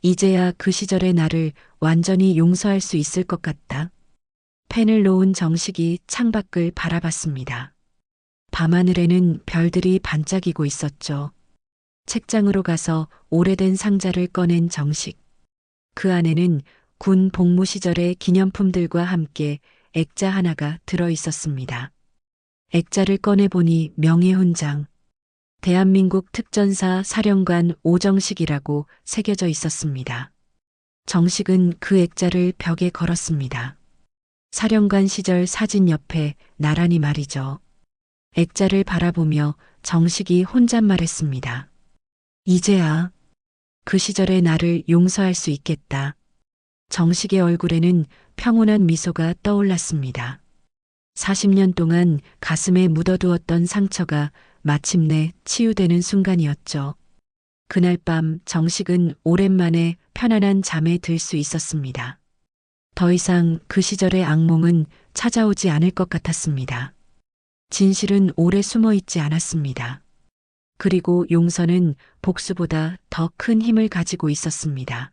이제야 그 시절의 나를 완전히 용서할 수 있을 것 같다. 펜을 놓은 정식이 창밖을 바라봤습니다. 밤하늘에는 별들이 반짝이고 있었죠. 책장으로 가서 오래된 상자를 꺼낸 정식. 그 안에는 군 복무 시절의 기념품들과 함께 액자 하나가 들어 있었습니다. 액자를 꺼내보니 명예훈장, 대한민국 특전사 사령관 오정식이라고 새겨져 있었습니다. 정식은 그 액자를 벽에 걸었습니다. 사령관 시절 사진 옆에 나란히 말이죠. 액자를 바라보며 정식이 혼잣말했습니다. 이제야 그 시절의 나를 용서할 수 있겠다. 정식의 얼굴에는 평온한 미소가 떠올랐습니다. 40년 동안 가슴에 묻어두었던 상처가 마침내 치유되는 순간이었죠. 그날 밤 정식은 오랜만에 편안한 잠에 들 수 있었습니다. 더 이상 그 시절의 악몽은 찾아오지 않을 것 같았습니다. 진실은 오래 숨어 있지 않았습니다. 그리고 용서는 복수보다 더 큰 힘을 가지고 있었습니다.